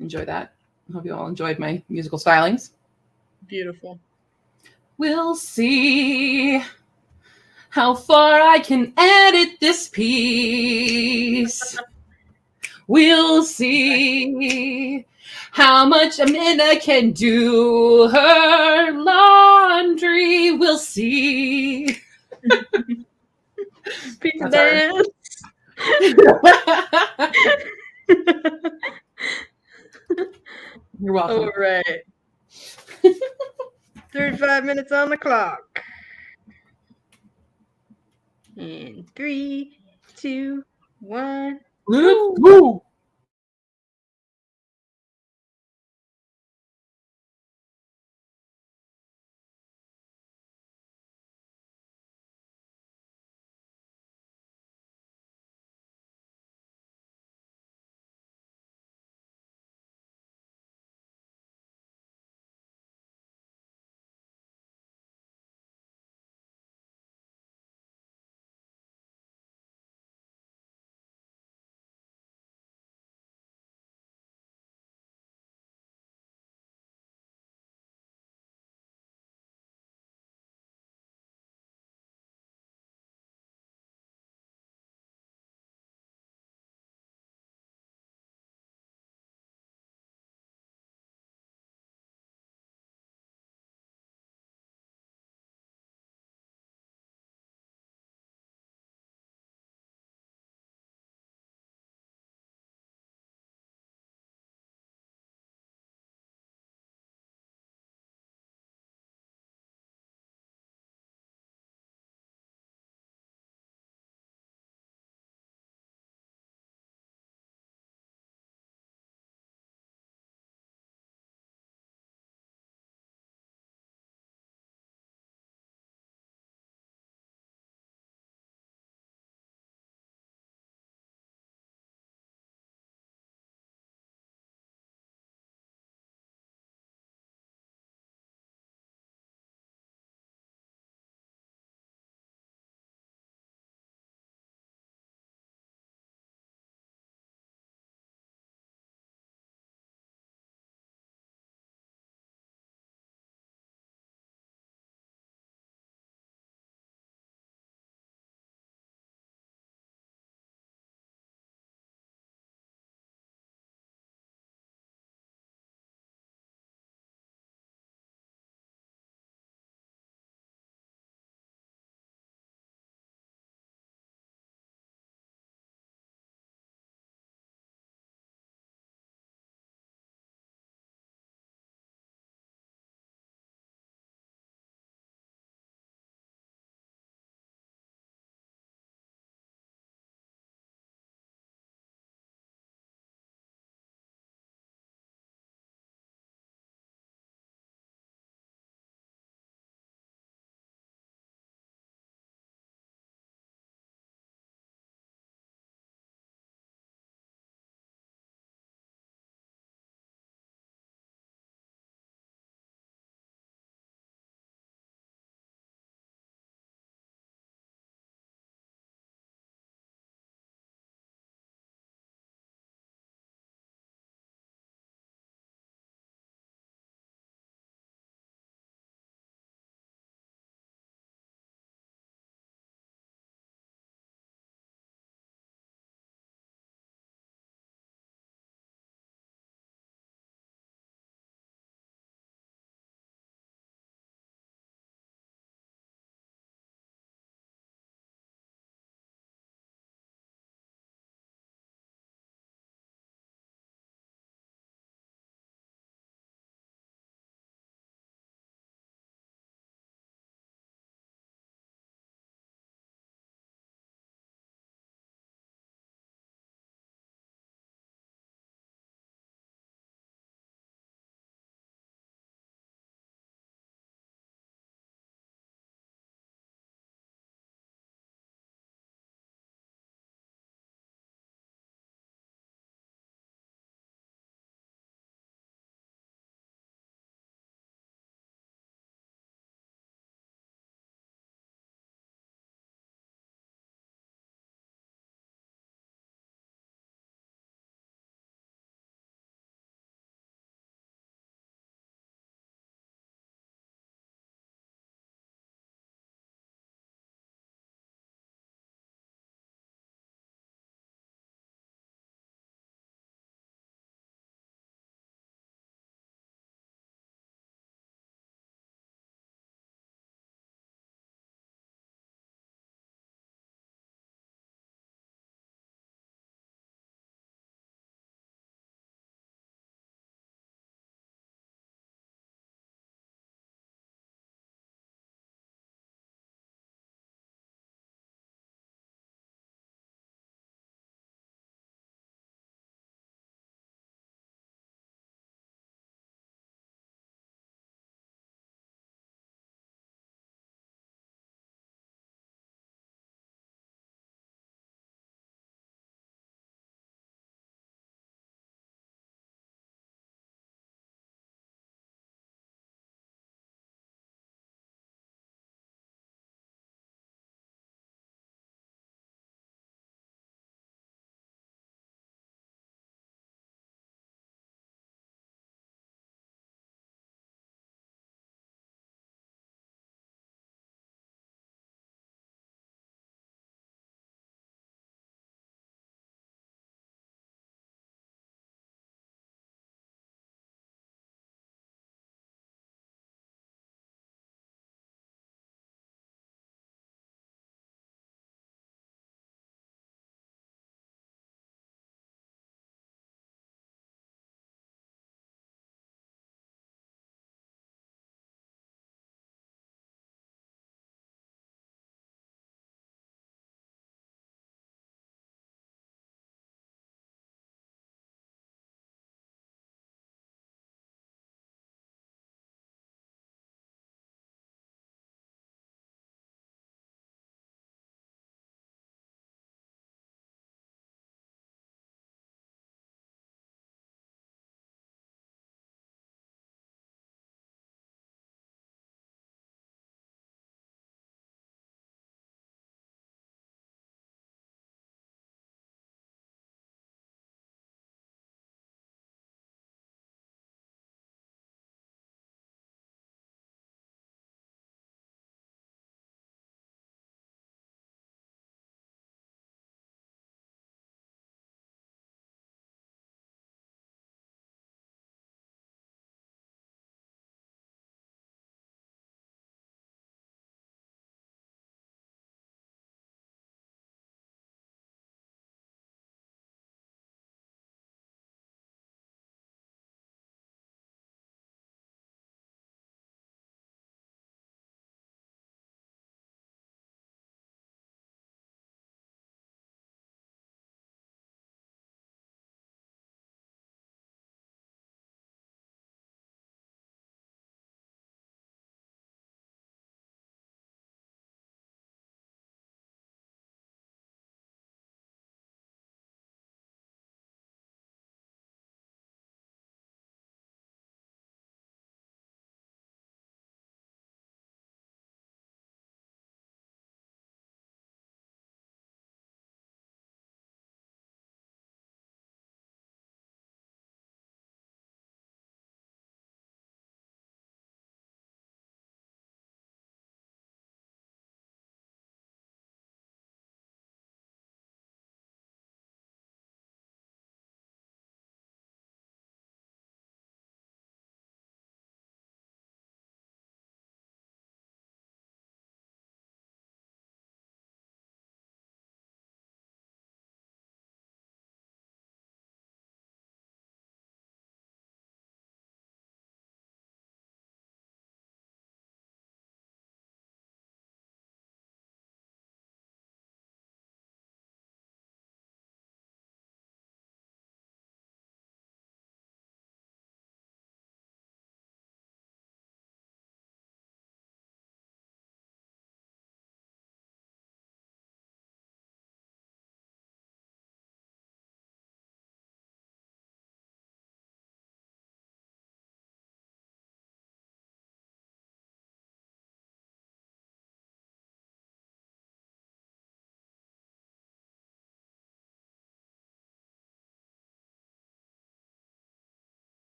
Speaker 2: Enjoy that. I hope you all enjoyed my musical stylings.
Speaker 1: Beautiful.
Speaker 2: We'll see how far I can edit this piece. We'll see how much Amanda can do her laundry. We'll see.
Speaker 1: Pizza
Speaker 2: That's
Speaker 1: dance.
Speaker 2: You're welcome.
Speaker 1: All right. 35 minutes on the clock. In 3, 2, 1.
Speaker 2: Woo!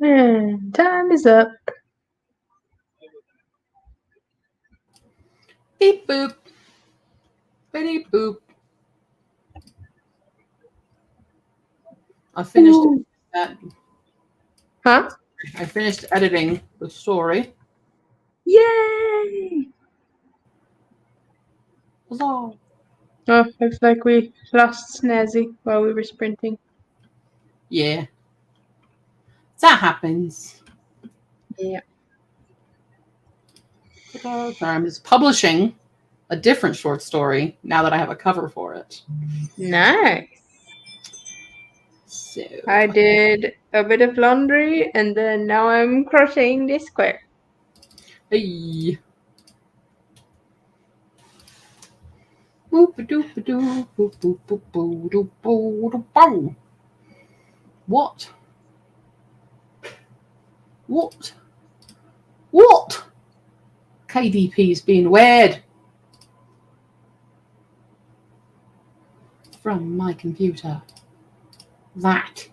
Speaker 1: And time is up.
Speaker 2: Beep boop. Beep boop. I finished
Speaker 1: Ooh.
Speaker 2: that.
Speaker 1: Huh?
Speaker 2: I finished editing the story.
Speaker 1: Yay!
Speaker 2: Huzzah.
Speaker 1: Oh, looks like we lost Snazzy while we were sprinting.
Speaker 2: Yeah. That happens.
Speaker 1: Yeah.
Speaker 2: I'm just publishing a different short story now that I have a cover for it.
Speaker 1: Nice.
Speaker 2: So
Speaker 1: I did a bit of laundry and then now I'm crocheting this square.
Speaker 2: Hey. Boop-a-doop-a-doo, boop-boop-boop-boop-boop-boop-boop. What? What? What? KDP's being weird. From my computer. That.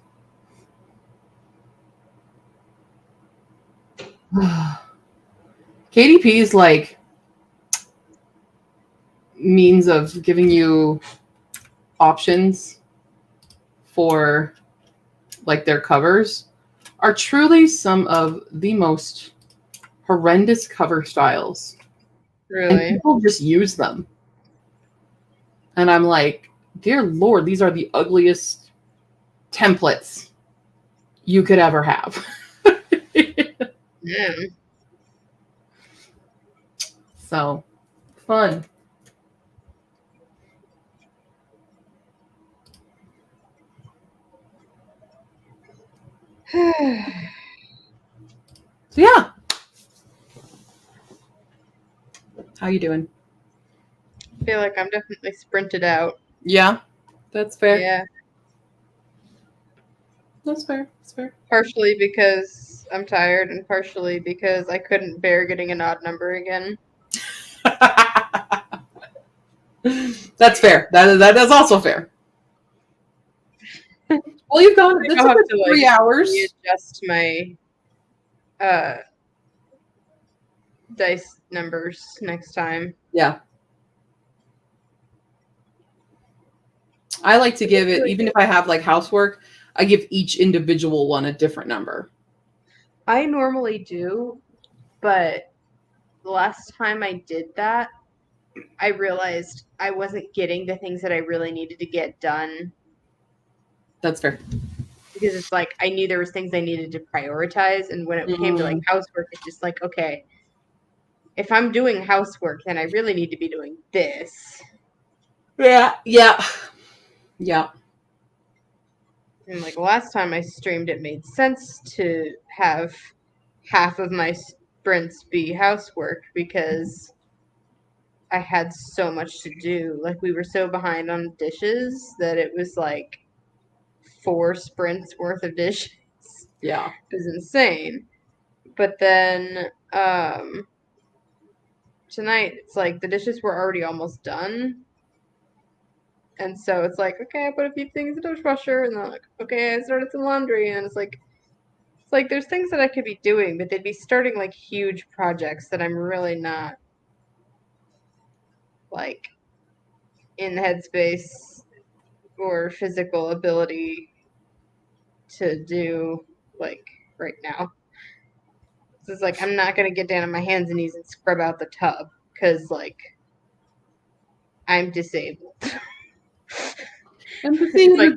Speaker 2: KDP is like means of giving you options for like their covers are truly some of the most horrendous cover styles. And
Speaker 1: Really?
Speaker 2: people just use them. And I'm like, dear Lord, these are the ugliest templates you could ever have.
Speaker 1: Yeah.
Speaker 2: So, fun. So, yeah. How you doing?
Speaker 1: I feel like I'm definitely sprinted out.
Speaker 2: Yeah, that's fair.
Speaker 1: Yeah.
Speaker 2: That's fair. That's fair.
Speaker 1: Partially because I'm tired and partially because I couldn't bear getting an odd number again.
Speaker 2: That's fair. That is also fair. Well, you've gone. This
Speaker 1: I'll have
Speaker 2: is
Speaker 1: to,
Speaker 2: 3 hours.
Speaker 1: readjust my dice numbers next time.
Speaker 2: Yeah. I like to give it, even if I have like housework, I give each individual one a different number.
Speaker 1: I normally do, but the last time I did that, I realized I wasn't getting the things that I really needed to get done
Speaker 2: That's fair.
Speaker 1: because it's like I knew there was things I needed to prioritize, and when it came to like housework, it's just like, okay, if I'm doing housework, then I really need to be doing this.
Speaker 2: Yeah. Yeah. Yeah.
Speaker 1: And like last time I streamed, it made sense to have half of my sprints be housework because I had so much to do. Like we were so behind on dishes that it was like 4 sprints worth of dishes.
Speaker 2: Yeah.
Speaker 1: It was insane. But then tonight it's like the dishes were already almost done. And so it's like, okay, I put a few things in the dishwasher, and then I'm like, okay, I started some laundry, and it's like there's things that I could be doing, but they'd be starting like huge projects that I'm really not like in the headspace or physical ability to do like right now. So it's like I'm not gonna get down on my hands and knees and scrub out the tub because like I'm disabled.
Speaker 2: Empathy.
Speaker 1: Like,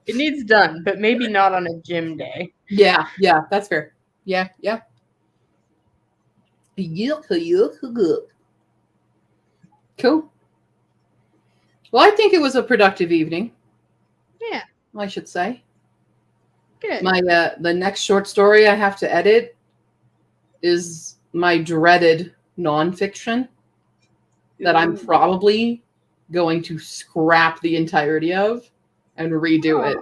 Speaker 1: it needs done, but maybe not on a gym day.
Speaker 2: Yeah. Yeah. That's fair. Yeah. Yeah. Cool. Well, I think it was a productive evening.
Speaker 1: Yeah.
Speaker 2: I should say.
Speaker 1: Good.
Speaker 2: My the next short story I have to edit is my dreaded nonfiction that I'm
Speaker 1: Ooh.
Speaker 2: probably going to scrap the entirety of and redo it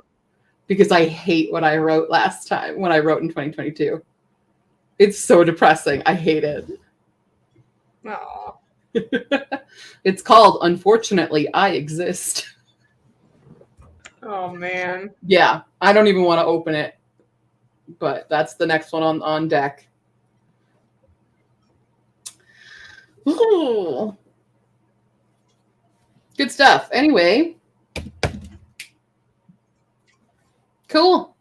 Speaker 2: because I hate what I wrote last time when I wrote in 2022. It's so depressing. I hate it.
Speaker 1: Aw.
Speaker 2: It's called Unfortunately, I Exist.
Speaker 1: Oh man.
Speaker 2: Yeah, I don't even want to open it. but that's the next one on deck. Ooh. Good stuff. Anyway. Cool.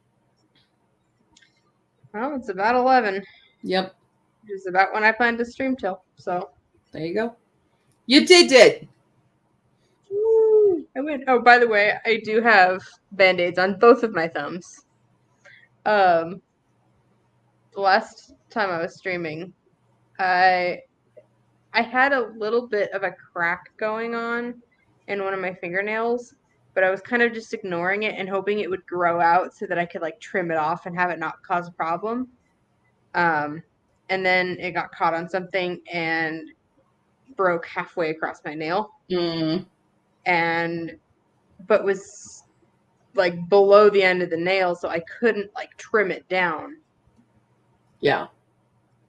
Speaker 1: Well, it's about 11.
Speaker 2: Yep.
Speaker 1: It's about when I plan to stream till. So
Speaker 2: There you go. You did it.
Speaker 1: Woo! I win. Oh, by the way, I do have band-aids on both of my thumbs. The last time I was streaming, I had a little bit of a crack going on in one of my fingernails, but I was kind of just ignoring it and hoping it would grow out so that I could like trim it off and have it not cause a problem. And then it got caught on something and broke halfway across my nail. But was like below the end of the nail, so I couldn't like trim it down.
Speaker 2: Yeah.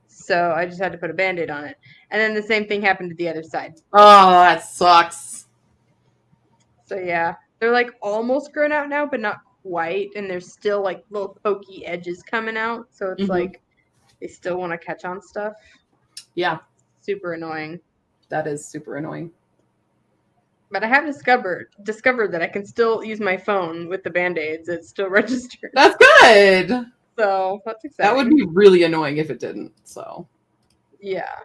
Speaker 1: So I just had to put a band-aid on it. And then the same thing happened to the other side.
Speaker 2: Oh, that sucks.
Speaker 1: So yeah, they're like almost grown out now, but not quite. And there's still like little pokey edges coming out. So it's like they still want to catch on stuff.
Speaker 2: Yeah.
Speaker 1: Super annoying.
Speaker 2: That is super annoying.
Speaker 1: But I have discovered that I can still use my phone with the band-aids. It's still registered.
Speaker 2: That's good.
Speaker 1: So that's exciting.
Speaker 2: That would be really annoying if it didn't. So
Speaker 1: yeah.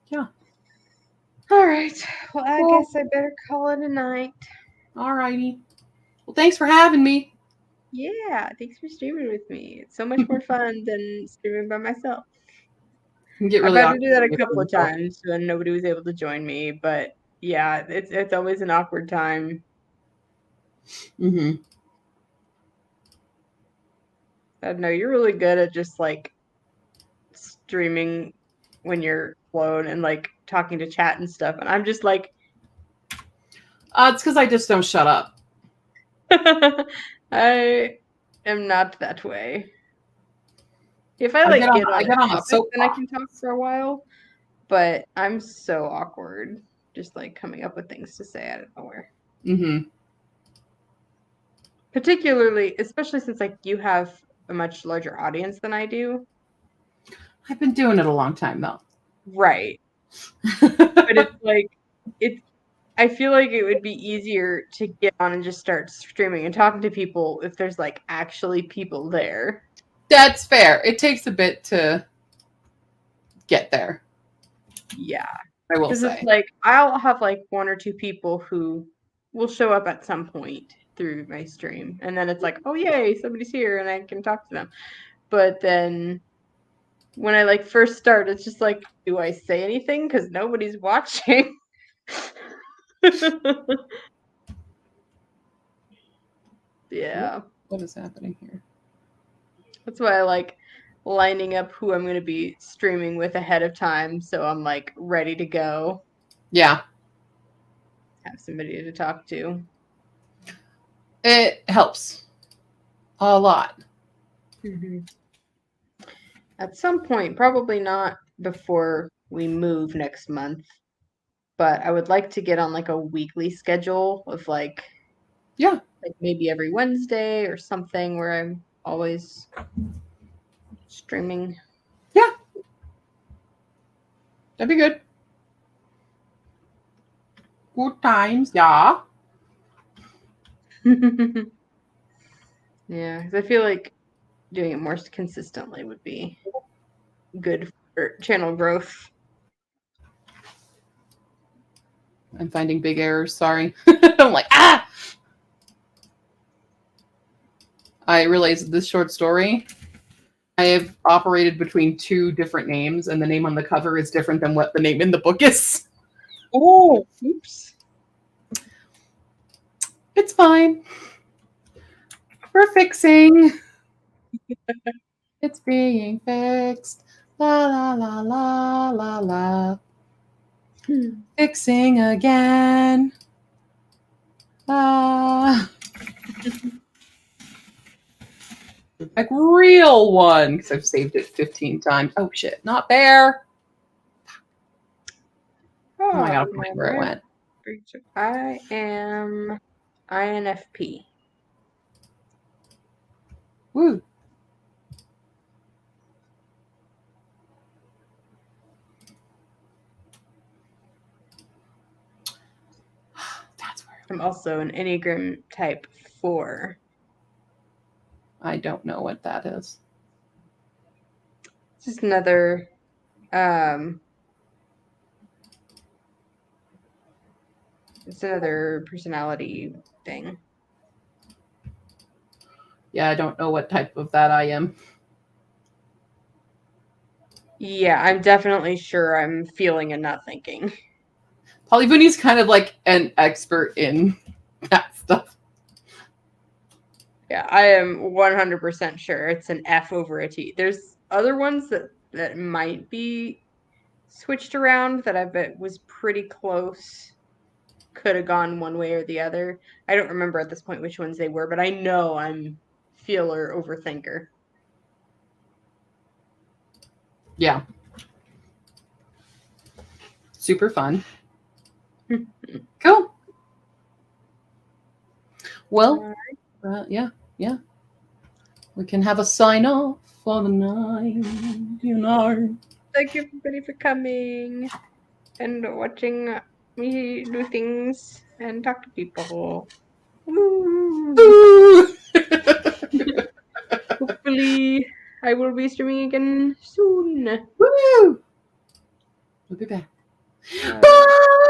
Speaker 2: Yeah.
Speaker 1: All right. Well, I
Speaker 2: Cool.
Speaker 1: guess I better call it a night.
Speaker 2: All righty. Well, thanks for having me.
Speaker 1: Yeah, thanks for streaming with me. It's so much more fun than streaming by myself.
Speaker 2: You can get
Speaker 1: I've
Speaker 2: really
Speaker 1: had to do that a
Speaker 2: awkward
Speaker 1: couple of
Speaker 2: with yourself.
Speaker 1: times when nobody was able to join me, but yeah, it's always an awkward time.
Speaker 2: Mm-hmm.
Speaker 1: I don't know, you're really good at just like streaming when you're alone and like talking to chat and stuff, and I'm just like
Speaker 2: It's because I just don't shut up.
Speaker 1: I am not that way. If I
Speaker 2: I
Speaker 1: like
Speaker 2: get on-
Speaker 1: get on,
Speaker 2: I get on a
Speaker 1: a topic, then I
Speaker 2: soapbox.
Speaker 1: can talk for a while. But I'm so awkward, just like coming up with things to say out of nowhere.
Speaker 2: Mm-hmm.
Speaker 1: Particularly, especially since like you have a much larger audience than I do.
Speaker 2: I've been doing it a long time though.
Speaker 1: Right. But it's like I feel like it would be easier to get on and just start streaming and talking to people if there's like actually people there.
Speaker 2: That's fair. It takes a bit to get there.
Speaker 1: Yeah.
Speaker 2: I will
Speaker 1: Because
Speaker 2: say.
Speaker 1: it's like I'll have like one or two people who will show up at some point through my stream. And then it's like, oh yay, somebody's here and I can talk to them. But then when I like first start, it's just like, do I say anything? Because nobody's watching. Yeah.
Speaker 2: What is happening here?
Speaker 1: That's why I like lining up who I'm going to be streaming with ahead of time. So I'm like ready to go.
Speaker 2: Yeah.
Speaker 1: Have somebody to talk to.
Speaker 2: It helps a lot.
Speaker 1: Mm-hmm. At some point, probably not before we move next month, but I would like to get on like a weekly schedule of like maybe every Wednesday or something where I'm always streaming.
Speaker 2: Yeah. That'd be good. Good times, yeah.
Speaker 1: Yeah, because I feel like doing it more consistently would be good for channel growth.
Speaker 2: I'm finding big errors. Sorry. I'm like, ah! I realized this short story, I have operated between two different names, and the name on the cover is different than what the name in the book is.
Speaker 1: Oh, oops.
Speaker 2: It's fine. We're fixing. It's being fixed. La la la la la la. Fixing again. Like real one, because I've saved it 15 times. Oh shit, not there. Oh, I gotta find where it went.
Speaker 1: I am INFP.
Speaker 2: Woo. That's where
Speaker 1: I'm also an Enneagram type 4.
Speaker 2: I don't know what that is.
Speaker 1: It's just another it's another personality thing.
Speaker 2: Yeah, I don't know what type of that I am.
Speaker 1: Yeah, I'm definitely sure I'm feeling and not thinking.
Speaker 2: Polyphony's kind of like an expert in that stuff.
Speaker 1: Yeah, I am 100% sure it's an F over a T. There's other ones that might be switched around that I bet was pretty close. Could have gone one way or the other. I don't remember at this point which ones they were, but I know I'm feeler overthinker.
Speaker 2: Yeah. Super fun. Cool. Well, yeah. We can have a sign off for the night, you know.
Speaker 1: Thank you everybody for coming and watching me do things and talk to people. Woo!
Speaker 2: Ooh.
Speaker 1: Hopefully, I will be streaming again soon.
Speaker 2: Woo! We'll be back.
Speaker 1: Bye.
Speaker 2: Bye!